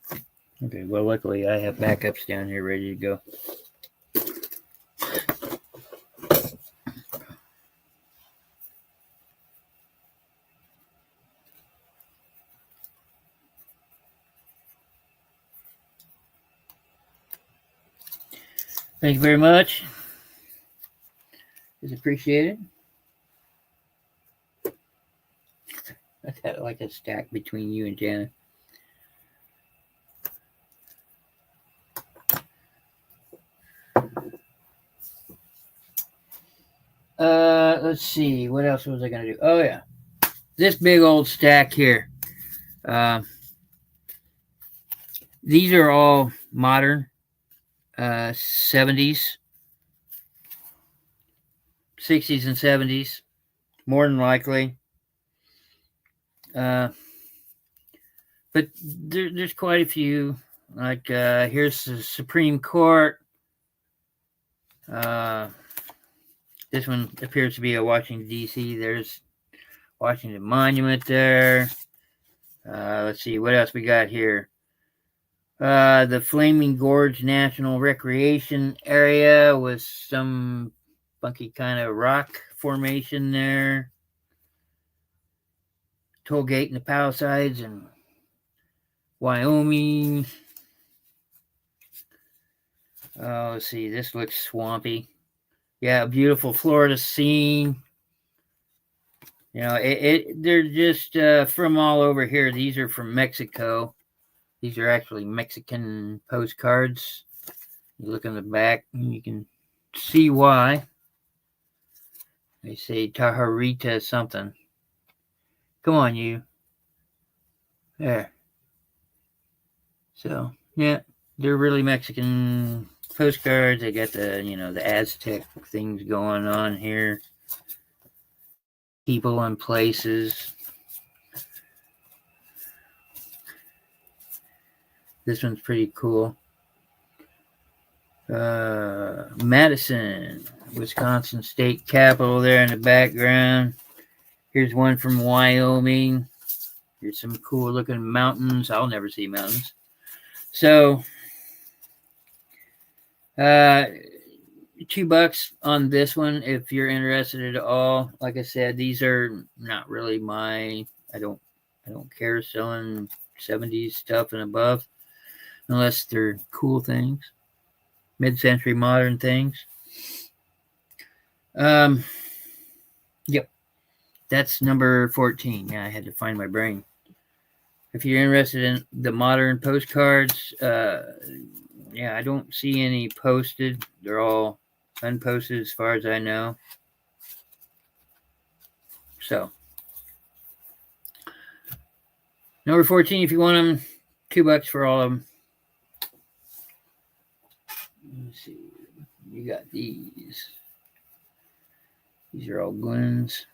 Okay, well, luckily I have backups down here ready to go. Thank you very much. It's appreciated. I got like a stack between you and Janet. Let's see. What else was I going to do? Oh, yeah. This big old stack here. These are all modern 70s, 60s, and 70s, more than likely. But there's quite a few. Like here's the Supreme Court. This one appears to be a Washington, D.C. There's Washington Monument there. Let's see, what else we got here? The Flaming Gorge National Recreation Area with some funky kind of rock formation there. Toll Gate in the Palisades and Wyoming. Let's see, this looks swampy. Yeah, beautiful Florida scene. You know, they're just from all over here. These are from Mexico. These are actually Mexican postcards. You look in the back and you can see why. They say Tajarita something. Come on, you. There. So, yeah, they're really Mexican postcards. They got the, the Aztec things going on here. People and places. This one's pretty cool. Madison, Wisconsin State Capitol there in the background. Here's one from Wyoming. Here's some cool looking mountains. I'll never see mountains. So, $2 on this one if you're interested at all. Like I said, these are not really my. I don't care selling 70s stuff and above, unless they're cool things, mid-century modern things. Yep, that's number 14. Yeah, I had to find my brain. If you're interested in the modern postcards, yeah, I don't see any posted. They're all unposted as far as I know. So, number 14, if you want them, $2 for all of them. Let me see. You got these. These are all Glenn's.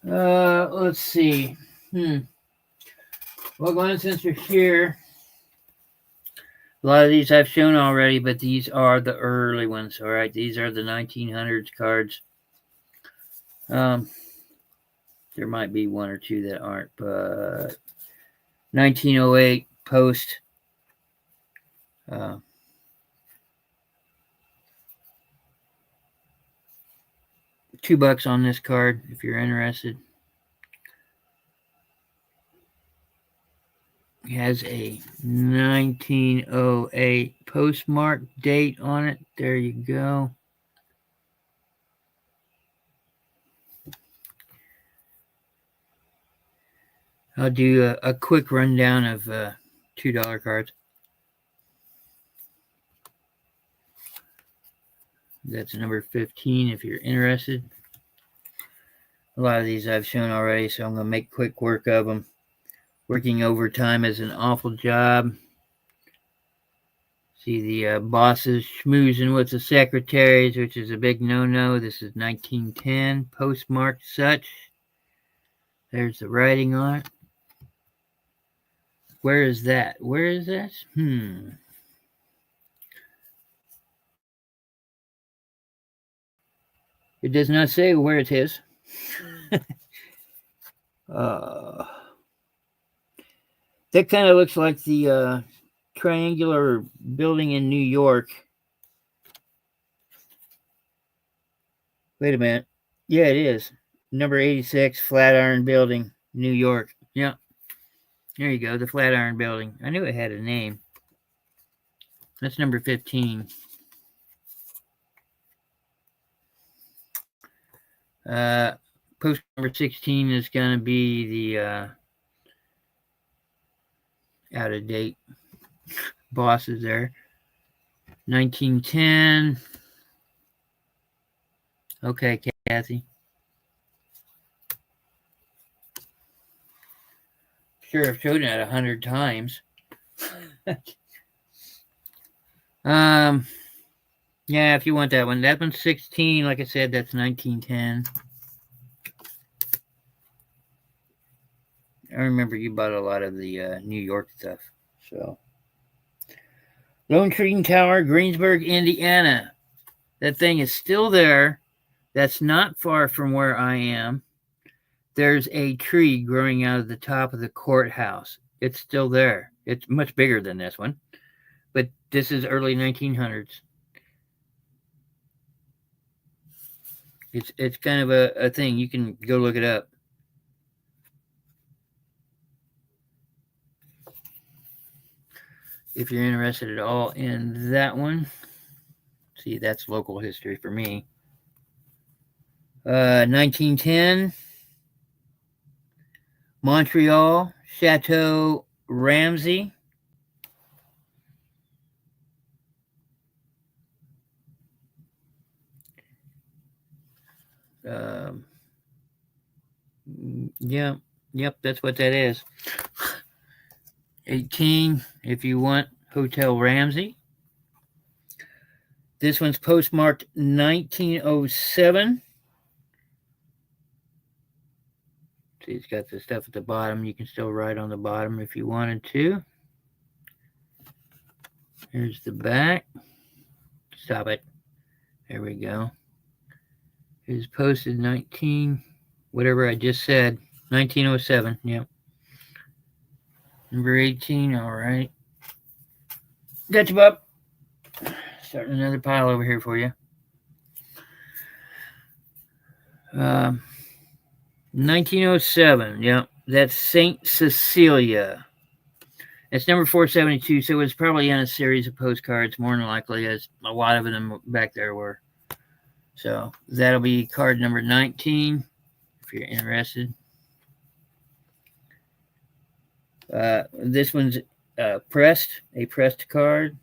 Let's see. Well, Glenn, since you're here, a lot of these I've shown already, but these are the early ones. All right, these are the 1900s cards. There might be one or two that aren't, but 1908 post. $2 on this card if you're interested. It has a 1908 postmark date on it. There you go. I'll do a quick rundown of $2 cards. That's number 15 if you're interested. A lot of these I've shown already, so I'm going to make quick work of them. Working overtime is an awful job. See the bosses schmoozing with the secretaries, which is a big no-no. This is 1910, postmarked such. There's the writing on it. Where is that? Where is that? It does not say where it is. That kind of looks like the triangular building in New York. Wait a minute. Yeah, it is. Number 86, Flatiron Building, New York. Yeah. There you go, the Flatiron Building. I knew it had a name. That's number 15. Post number 16 is going to be the out of date bosses there. 1910. Okay, Kathy. Sure, I've shown it 100 times. Yeah, if you want that one. That one's 16. Like I said, that's 1910. I remember you bought a lot of the New York stuff. So, Lone Tree Tower, Greensburg, Indiana. That thing is still there. That's not far from where I am. There's a tree growing out of the top of the courthouse. It's still there. It's much bigger than this one, but this is early 1900s. It's kind of a thing. You can go look it up. If you're interested at all in that one. See, that's local history for me. 1910, Montreal, Chateau Ramsey. Yep, that's what that is. 18, if you want, Hotel Ramsey. This one's postmarked 1907. See, it's got the stuff at the bottom. You can still write on the bottom if you wanted to. Here's the back. Stop it. There we go. It was posted whatever I just said, 1907. Yep. Number 18. All right. Got you, Bob. Starting another pile over here for you. 1907. Yep. That's St. Cecilia. It's number 472, so it's probably in a series of postcards, more than likely, as a lot of them back there were. So that'll be card number 19, if you're interested. This one's a pressed card.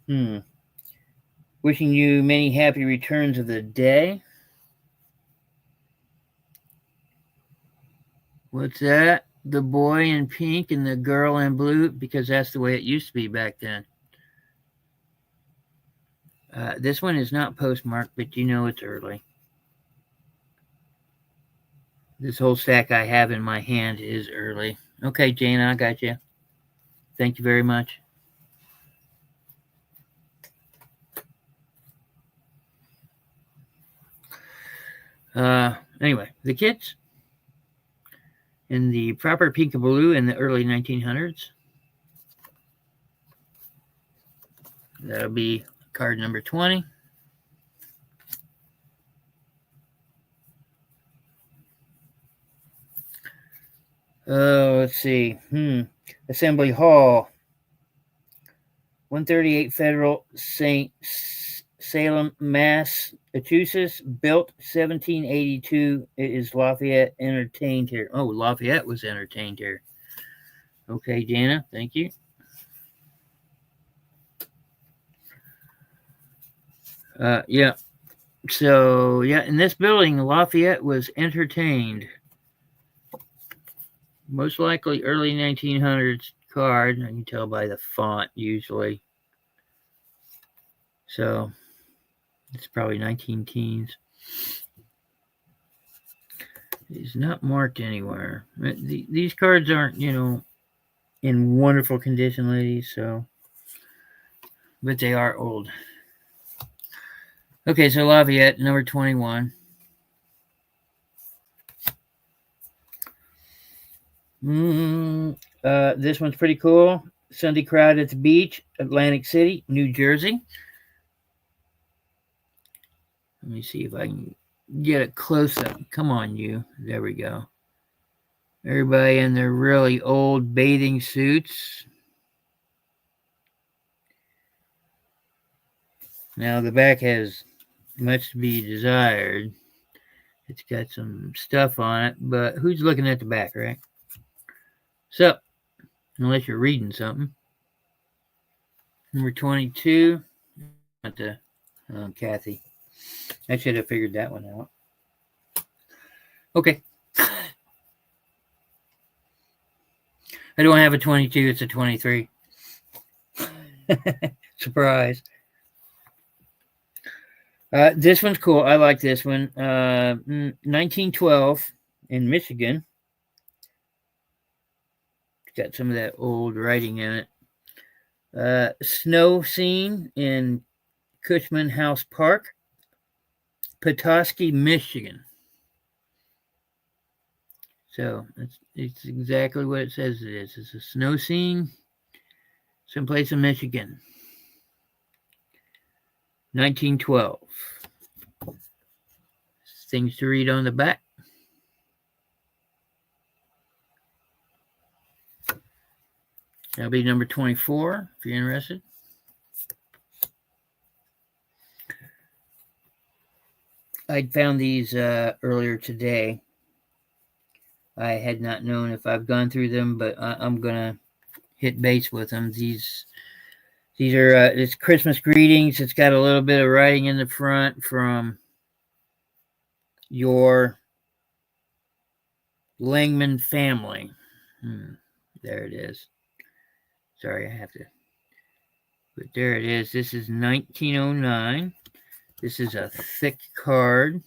Wishing you many happy returns of the day. What's that? The boy in pink and the girl in blue, because that's the way it used to be back then. This one is not postmarked, but you know it's early. This whole stack I have in my hand is early. Okay, Jane, I got you. Thank you very much. Anyway, the kids in the proper pink and blue in the early 1900s. That'll be card number 20. Let's see. Assembly Hall. 138 Federal St. Salem, Massachusetts. Built 1782. It is Lafayette entertained here. Oh, Lafayette was entertained here. Okay, Jana, thank you. Yeah. So, yeah, in this building, Lafayette was entertained. Most likely early 1900s. card. I can tell by the font usually. So it's probably 19 teens. It's not marked anywhere. These cards aren't, in wonderful condition, ladies, so, but they are old. Okay, so Lafayette, number 21. This one's pretty cool. Sunday crowd at the beach, Atlantic City, New Jersey. Let me see if I can get a close-up. Come on, you. There we go. Everybody in their really old bathing suits. Now, the back has much to be desired. It's got some stuff on it, but who's looking at the back, right? So, unless you're reading something. Number 22. Not the Kathy. I should have figured that one out. Okay. I don't have a 22, it's a 23. Surprise. This one's cool. I like this one. 1912 in Michigan. It's got some of that old writing in it. Snow scene in Cushman House Park, Petoskey, Michigan. So it's exactly what it says it is. It's a snow scene someplace in Michigan. 1912. Things to read on the back. That'll be number 24 if you're interested. I found these earlier today. I had not known if I've gone through them, but I'm gonna hit base with them. These are it's Christmas greetings. It's got a little bit of writing in the front from your Langman family. There it is. Sorry, I have to. But there it is. This is 1909. This is a thick card.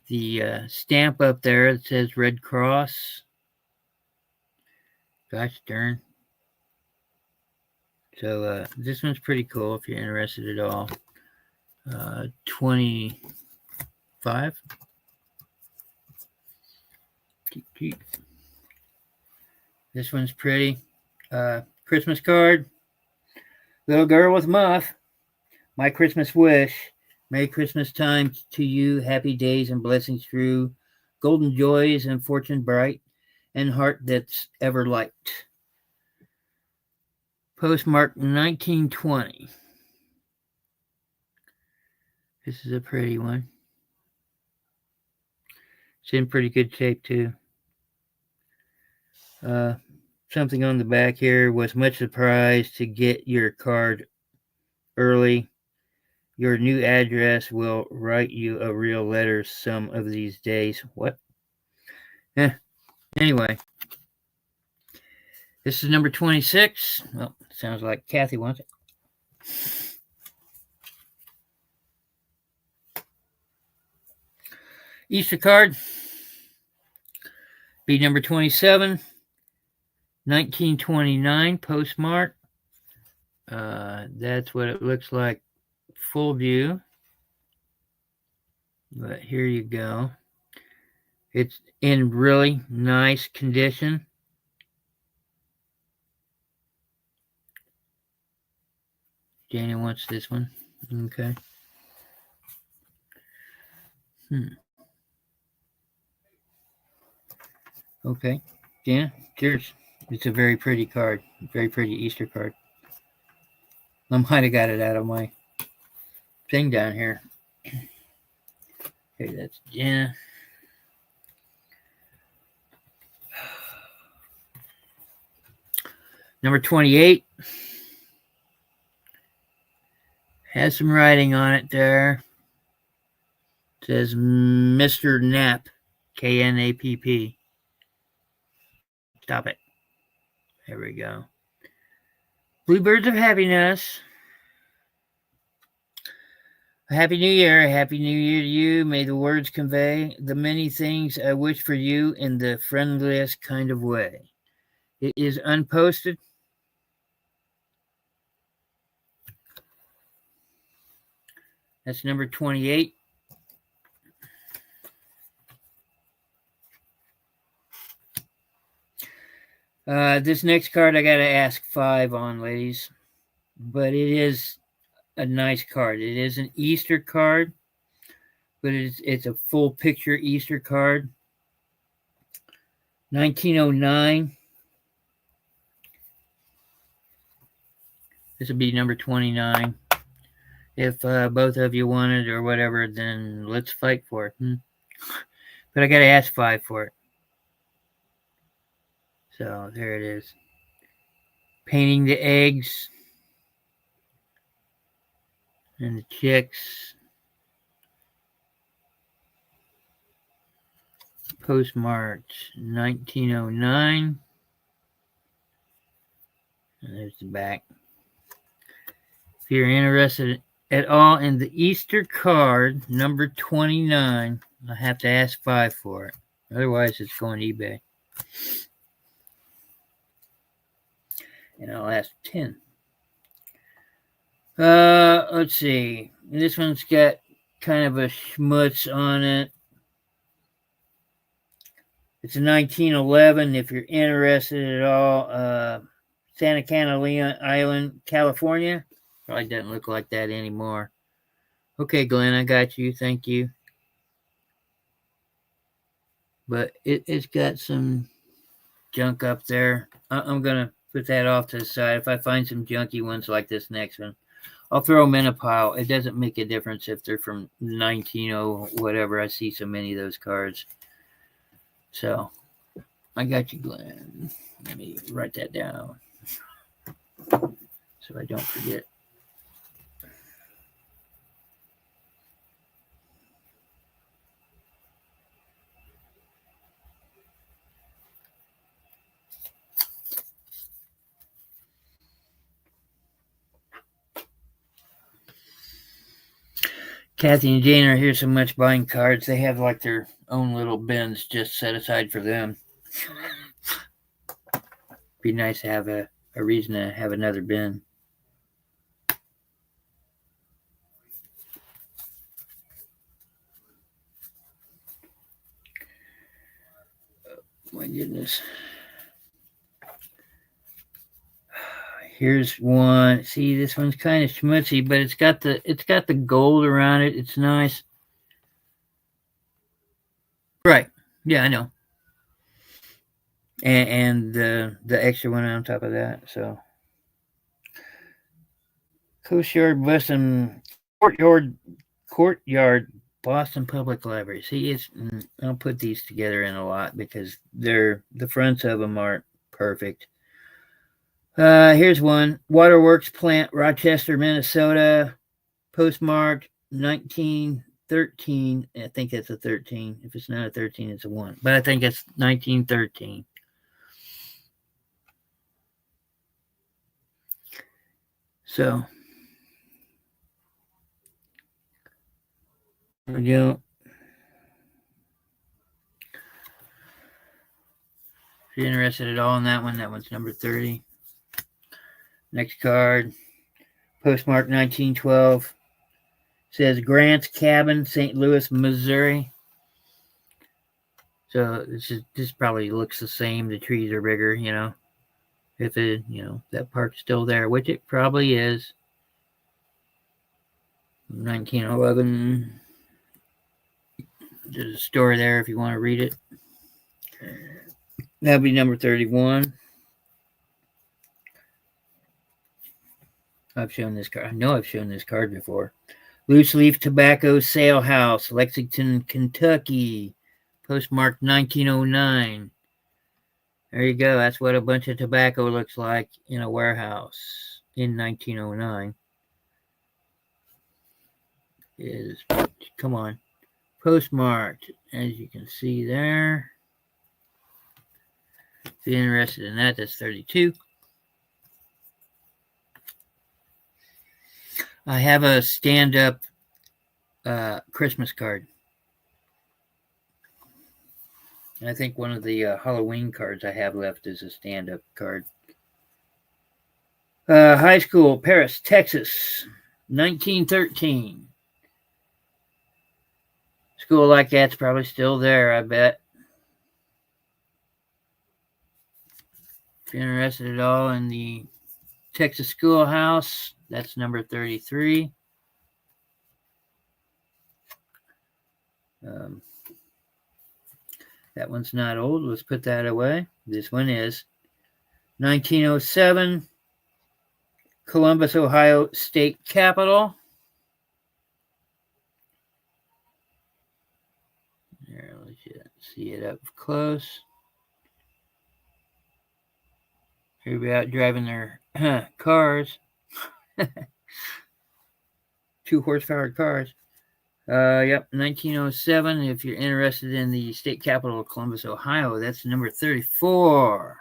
The stamp up there that says Red Cross. Gosh darn. So this one's pretty cool if you're interested at all. 25. This one's pretty. Christmas card. Little girl with muff. My Christmas wish. Merry Christmas time to you. Happy days and blessings through. Golden joys and fortune bright. And heart that's ever light. Postmark 1920. This is a pretty one. It's in pretty good shape too. Something on the back here. Was much surprised to get your card early. Your new address will write you a real letter some of these days. What? Anyway. This is number 26. Well, sounds like Kathy wants it. Easter card. Be number 27. 1929 postmark. That's what it looks like full view. But here you go. It's in really nice condition. Danny wants this one. Okay. Okay. Dana, cheers. It's a very pretty card. Very pretty Easter card. I might have got it out of my thing down here. Okay, that's Dana. Number 28. Has some writing on it there. It says Mr. Knapp. Knapp. Stop it. There we go. Bluebirds of Happiness. Happy New Year. Happy New Year to you. May the words convey the many things I wish for you in the friendliest kind of way. It is unposted. That's number 28. This next card I got to ask 5 on, ladies. But it is a nice card. It is an Easter card, but it's a full picture Easter card. 1909. This would be number 29. If both of you want it or whatever, then let's fight for it. But I got to ask 5 for it. So there it is. Painting the eggs and the chicks. Postmarked 1909. And there's the back. If you're interested at all in the Easter card, number 29, I have to ask 5 for it. Otherwise, it's going to eBay. And I'll ask 10. Let's see. This one's got kind of a schmutz on it. It's a 1911. If you're interested at all, Santa Catalina Island, California. Probably doesn't look like that anymore. Okay, Glenn, I got you. Thank you. But it's got some junk up there. I'm going to put that off to the side. If I find some junky ones like this next one, I'll throw them in a pile. It doesn't make a difference if they're from 1900 whatever. I see so many of those cards. So, I got you, Glenn. Let me write that down so I don't forget. Kathy and Jane are here so much buying cards. They have like their own little bins just set aside for them. Be nice to have a reason to have another bin. Oh, my goodness. Here's one. See, this one's kind of schmutzy, but it's got the gold around it. It's nice. Right. Yeah, I know. And the extra one on top of that. So Courtyard Boston Public Library. See, I'll put these together in a lot because the fronts of them aren't perfect. Here's one. Waterworks Plant, Rochester, Minnesota. Postmarked 1913. I think it's a 13. If it's not a 13, it's a 1. But I think it's 1913. So, there we go. If you're interested at all in that one's number 30. Next card. Postmark 1912. Says Grant's Cabin, St. Louis, Missouri. So this probably looks the same. The trees are bigger, if it, that park's still there, which it probably is. 1911. There's a story there if you want to read it. That'll be number 31. I've shown this card. I know I've shown this card before. Loose Leaf Tobacco Sale House, Lexington, Kentucky. Postmarked 1909. There you go. That's what a bunch of tobacco looks like in a warehouse in 1909. Come on. Postmarked, as you can see there. If you're interested in that, that's 32. I have a stand-up Christmas card. I think one of the Halloween cards I have left is a stand-up card. High school, Paris, Texas, 1913. School like that's probably still there, I bet. If you're interested at all in the Texas schoolhouse, that's number 33. That one's not old. Let's put that away. This one is 1907, Columbus, Ohio State Capitol. There, let's see it up close. Everybody out driving their cars. 2 horsepower cars. Yep, 1907. If you're interested in the state capital of Columbus, Ohio, that's number 34.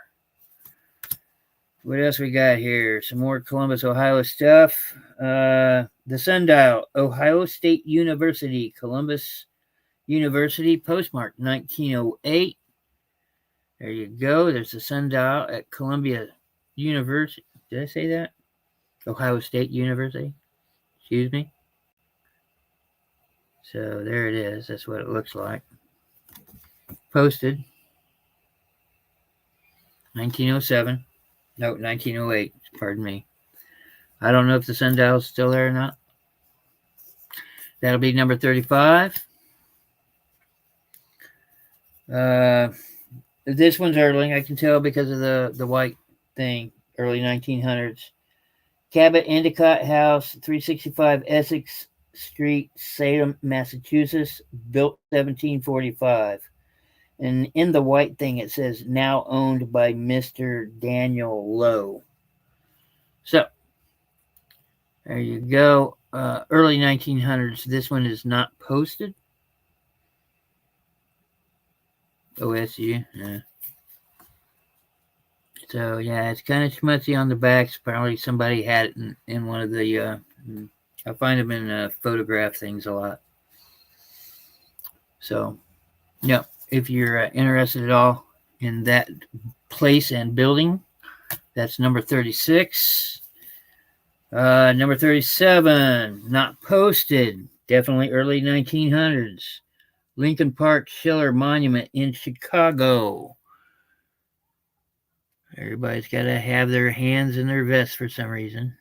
What else we got here? Some more Columbus, Ohio stuff. The sundial, Ohio State University, Columbus University, postmark 1908. There you go. There's the sundial at Columbia University. Did I say that? Ohio State University. Excuse me. So there it is. That's what it looks like. Posted 1907. No, 1908. Pardon me. I don't know if the sundial is still there or not. That'll be number 35. This one's early. I can tell because of the white thing. Early 1900s. Cabot Endicott House, 365 Essex Street, Salem, Massachusetts, built 1745. And in the white thing, it says now owned by Mr. Daniel Lowe. So, there you go. Early 1900s. This one is not posted. OSU. Yeah. So, yeah, it's kind of schmutzy on the backs. Probably somebody had it in one of the... I find them in photograph things a lot. So, yeah, if you're interested at all in that place and building, that's number 36. Number 37, not posted. Definitely early 1900s. Lincoln Park Schiller Monument in Chicago. Everybody's got to have their hands in their vests for some reason.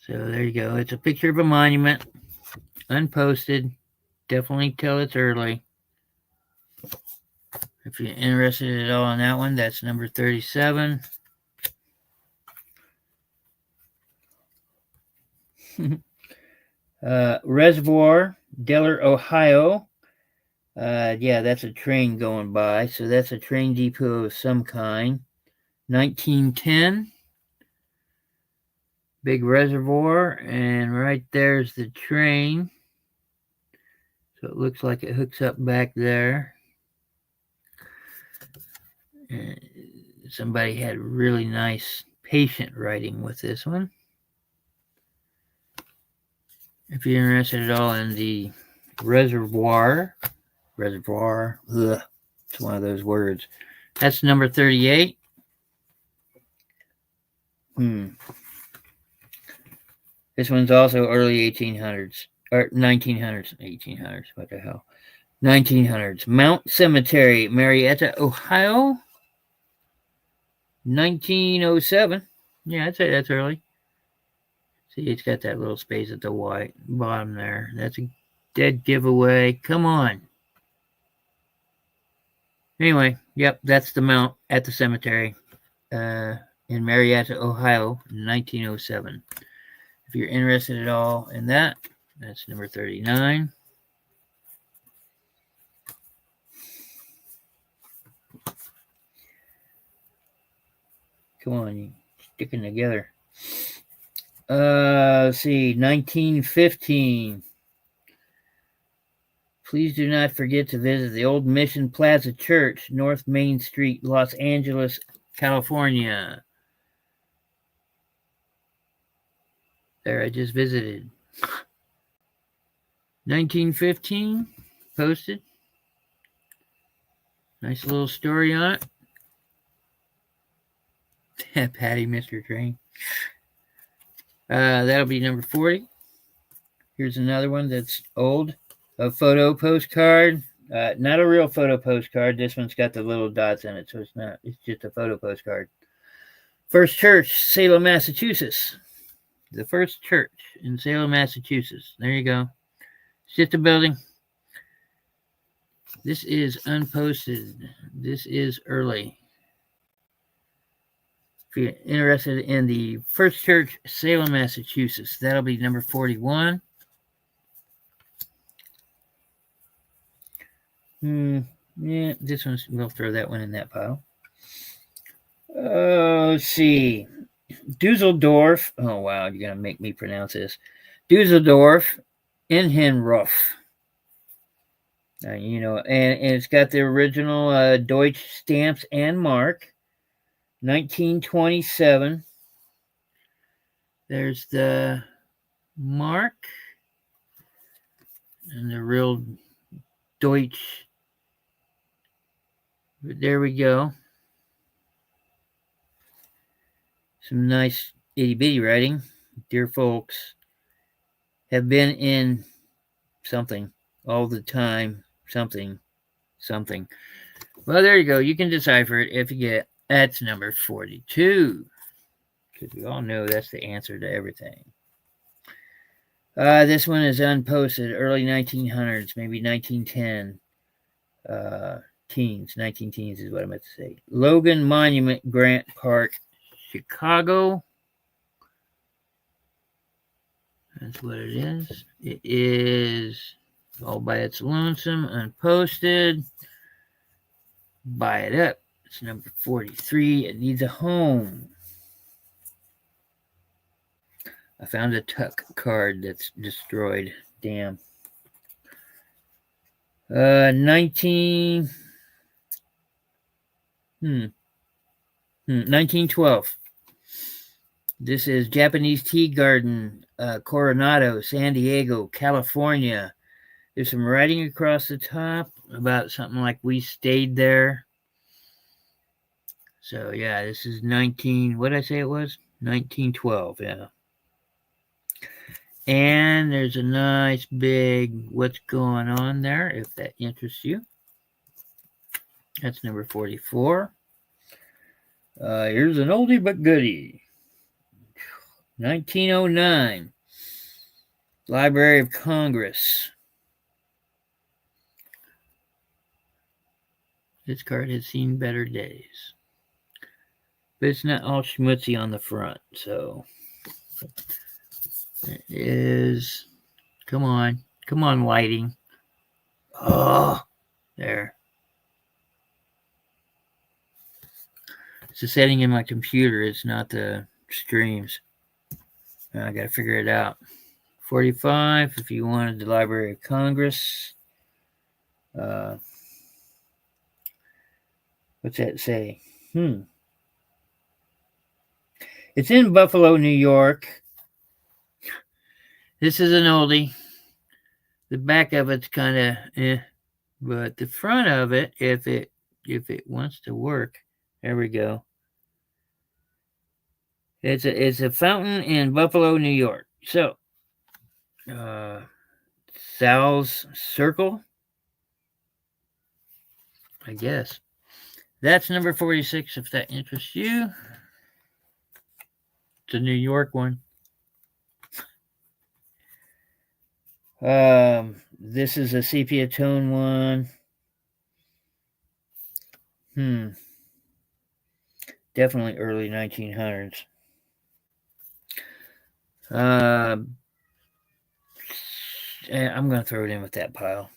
So there you go. It's a picture of a monument, unposted. Definitely tell it's early. If you're interested at all in that one, that's number 37. Reservoir, Delaware, Ohio. Yeah, that's a train going by. So that's a train depot of some kind. 1910. Big reservoir. And right there's the train. So it looks like it hooks up back there. And somebody had really nice patient writing with this one. If you're interested at all in the reservoir, it's one of those words. That's number 38. This one's also early 1800s, or 1900s, 1800s, what the hell. 1900s. Mount Cemetery, Marietta, Ohio. 1907. Yeah, I'd say that's early. See, it's got that little space at the white bottom there. That's a dead giveaway. Come on. Anyway, yep, that's the mount at the cemetery in Marietta, Ohio, 1907. If you're interested at all in that, that's number 39. Come on, you sticking together. Let's see, 1915. Please do not forget to visit the Old Mission Plaza Church, North Main Street, Los Angeles, California. There, I just visited. 1915, posted. Nice little story on it. Patty, Mr. Train. That'll be number 40. Here's another one that's old. A photo postcard. Not a real photo postcard. This one's got the little dots in it, so it's not. It's just a photo postcard. First Church, Salem, Massachusetts. The First Church in Salem, Massachusetts. There you go. It's just a building. This is unposted. This is early. If you're interested in the First Church, Salem, Massachusetts, that'll be number 41. Yeah, this one's, we'll throw that one in that pile. Let's see. Dusseldorf. Oh, wow, you're going to make me pronounce this. Dusseldorf, Innenhof. You know, and it's got the original Deutsch stamps and mark. 1927. There's the mark and the real Deutsch. But there we go. Some nice itty bitty writing. Dear folks, have been in something all the time. Something. Well, there you go. You can decipher it if you get. That's number 42. Because we all know that's the answer to everything. This one is unposted. Early 1900s, maybe 1910. Teens. 19 teens is what I meant to say. Logan Monument, Grant Park, Chicago. That's what it is. It is all by its lonesome, unposted. Buy it up. It's number 43. It needs a home. I found a Tuck card that's destroyed. Damn. 1912. This is Japanese Tea Garden, Coronado, San Diego, California. There's some writing across the top about something like we stayed there. So, yeah, this is what did I say it was? 1912, yeah. And there's a nice big what's going on there, if that interests you. That's number 44. Here's an oldie but goodie. 1909. Library of Congress. This card has seen better days. But it's not all schmutzy on the front, so it is. Come on, lighting. Oh, there. It's a setting in my computer. It's not the streams. I got to figure it out. 45, if you wanted the Library of Congress. What's that say? It's in Buffalo, New York. This is an oldie. The back of it's kind of but the front of it, if it wants to work, there we go. It's a fountain in Buffalo, New York. So, Sal's Circle, I guess. That's number 46, if that interests you. It's a New York one. This is a sepia tone one. Definitely early 1900s. I'm going to throw it in with that pile.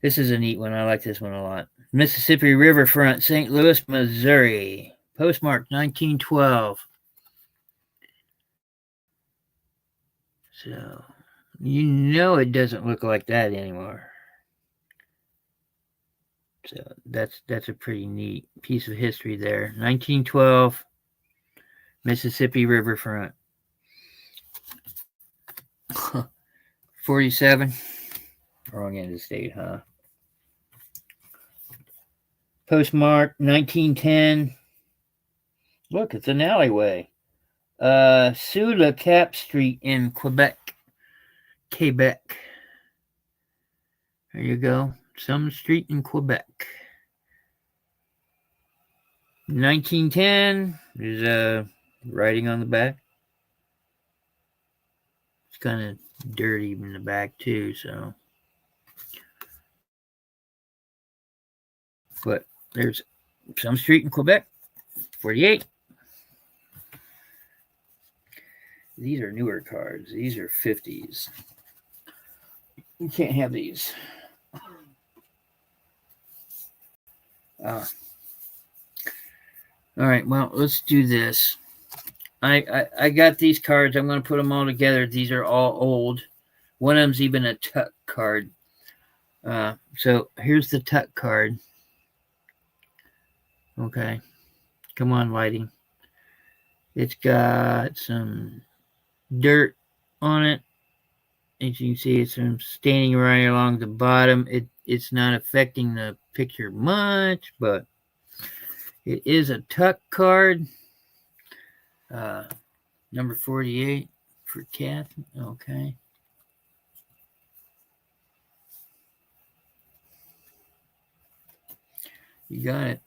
This is a neat one. I like this one a lot. Mississippi Riverfront, St. Louis, Missouri. Postmark 1912. So, You know it doesn't look like that anymore. So that's a pretty neat piece of history there. 1912, Mississippi riverfront. 47. Wrong end of the state, huh? Postmark 1910. Look, it's an alleyway. Sous le Cap Street in Quebec. Quebec. There you go. Some street in Quebec. 1910. There's writing on the back. It's kind of dirty in the back too, so. But there's some street in Quebec. 48. These are newer cards. These are 50s. You can't have these. All right, well, let's do this. I got these cards. I'm going to put them all together. These are all old. One of them's even a tuck card. So here's the tuck card. Okay. Come on, lighting. It's got some dirt on it. As you can see, it's standing right along the bottom. It's not affecting the picture much, but it is a tuck card. Number 48 for Kathy. Okay. You got it.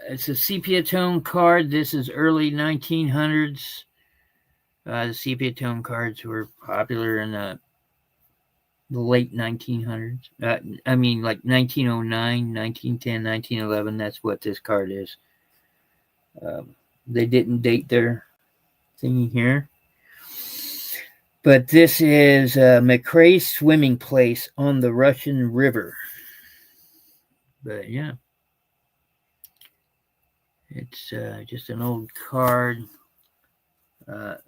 It's a sepia tone card. This is early 1900s. The sepia tone cards were popular in the late 1900s. I mean, like 1909, 1910, 1911. That's what this card is. They didn't date their thingy here. But this is McRae Swimming Place on the Russian River. But yeah. It's just an old card.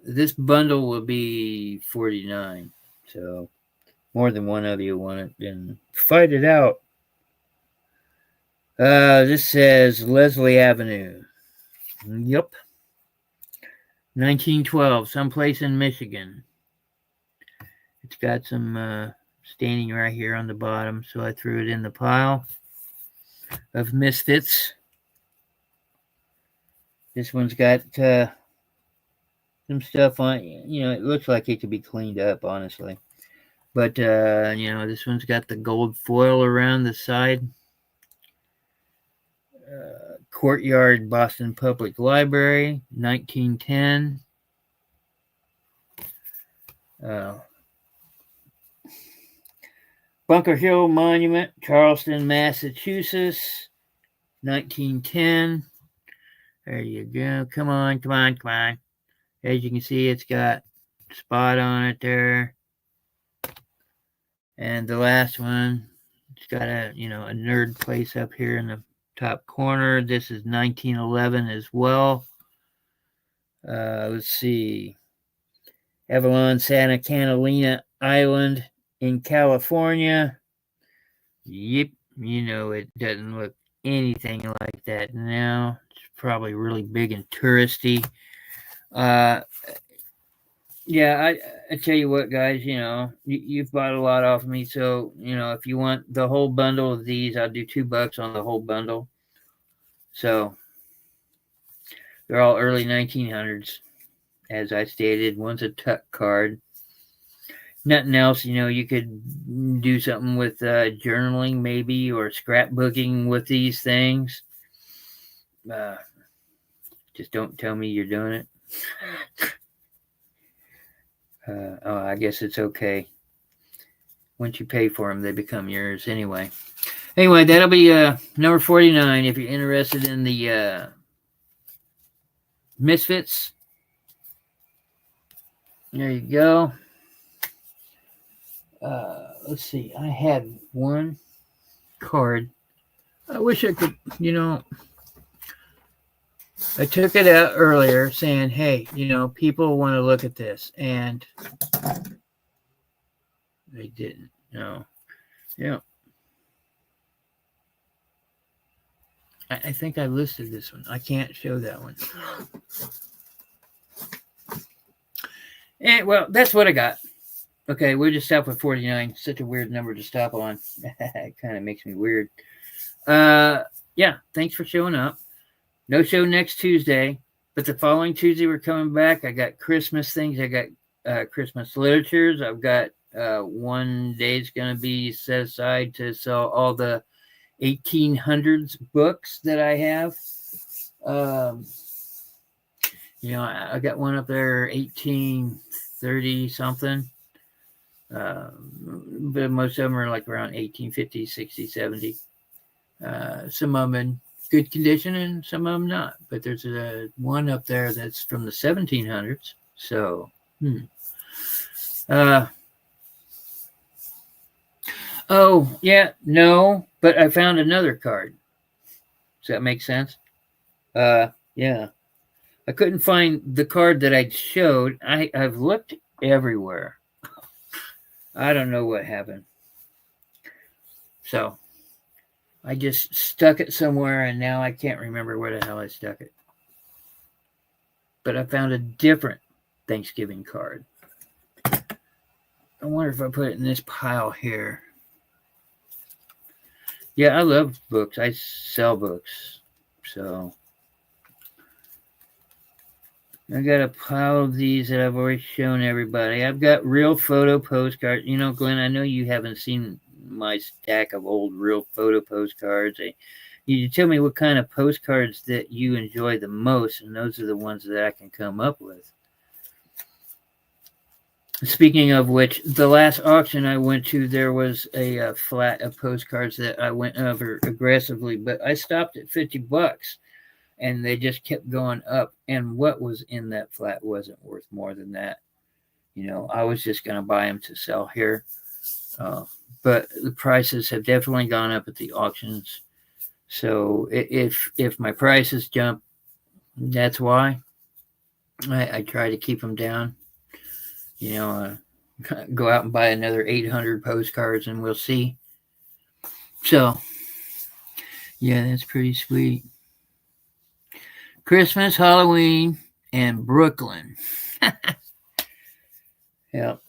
This bundle will be 49. So more than one of you want it, then fight it out. This says Leslie Avenue. Yep. 1912, someplace in Michigan. It's got some standing right here on the bottom, so I threw it in the pile of misfits. This one's got some stuff on it. You know, it looks like it could be cleaned up, honestly. But, you know, this one's got the gold foil around the side. Courtyard, Boston Public Library, 1910. Bunker Hill Monument, Charleston, Massachusetts, 1910. There you go. Come on, come on, come on. As you can see, it's got a spot on it there. And the last one, it's got a, you know, a nerd place up here in the top corner. This is 1911 as well. Let's see. Avalon, Santa Catalina Island in California. Yep, you know it doesn't look anything like that now. It's probably really big and touristy. Yeah, I tell you what, guys, you know, you've bought a lot off of me, so, you know, if you want the whole bundle of these, I'll do $2 on the whole bundle. So, they're all early 1900s, as I stated. One's a tuck card. Nothing else, you know, you could do something with journaling maybe, or scrapbooking with these things. Just don't tell me you're doing it. Oh, I guess it's okay. Once you pay for them, they become yours anyway. Anyway, that'll be number 49 if you're interested in the Misfits. There you go. Let's see. I had one card. I wish I could, you know, I took it out earlier saying, hey, people want to look at this. And they didn't. No. Yeah. I think I listed this one. I can't show that one. And, well, that's what I got. Okay, we'll just stop at 49. Such a weird number to stop on. It kind of makes me weird. Yeah, thanks for showing up. No show next Tuesday, but the following Tuesday we're coming back. I got Christmas things. I got Christmas literatures. I've got one day's going to be set aside to sell all the 1800s books that I have. I got one up there, 1830 something. But most of them are like around 1850, 60, 70. Some of them in good condition and some of them not. But there's one up there that's from the 1700s. So, oh, yeah, no, but I found another card. Does that make sense? Yeah. I couldn't find the card that I showed. I've looked everywhere. I don't know what happened. So I just stuck it somewhere, and now I can't remember where the hell I stuck it. But I found a different Thanksgiving card. I wonder if I put it in this pile here. Yeah, I love books. I sell books. So I got a pile of these that I've already shown everybody. I've got real photo postcards. Glenn, I know you haven't seen my stack of old real photo postcards. You tell me what kind of postcards that you enjoy the most, and those are the ones that I can come up with. Speaking of which, the last auction I went to, there was a flat of postcards that I went over aggressively, but I stopped at $50. And they just kept going up. And what was in that flat wasn't worth more than that. I was just going to buy them to sell here. But the prices have definitely gone up at the auctions. So if my prices jump, that's why. I try to keep them down. Go out and buy another 800 postcards and we'll see. So, yeah, that's pretty sweet. Christmas, Halloween, and Brooklyn. Yep.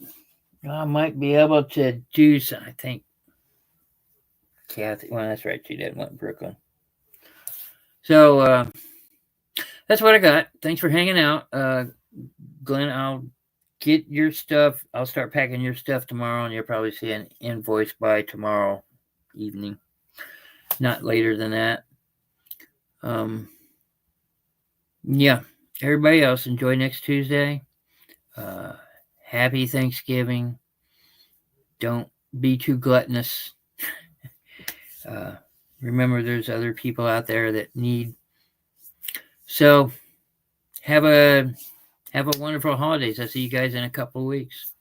I might be able to do some. I think Kathy, well, that's right. She didn't want Brooklyn. So that's what I got. Thanks for hanging out. Glenn, I'll get your stuff. I'll start packing your stuff tomorrow, and you'll probably see an invoice by tomorrow evening. Not later than that. Yeah. Everybody else, enjoy next Tuesday. Happy Thanksgiving. Don't be too gluttonous. Remember, there's other people out there that need. So, have a wonderful holidays. I'll see you guys in a couple of weeks.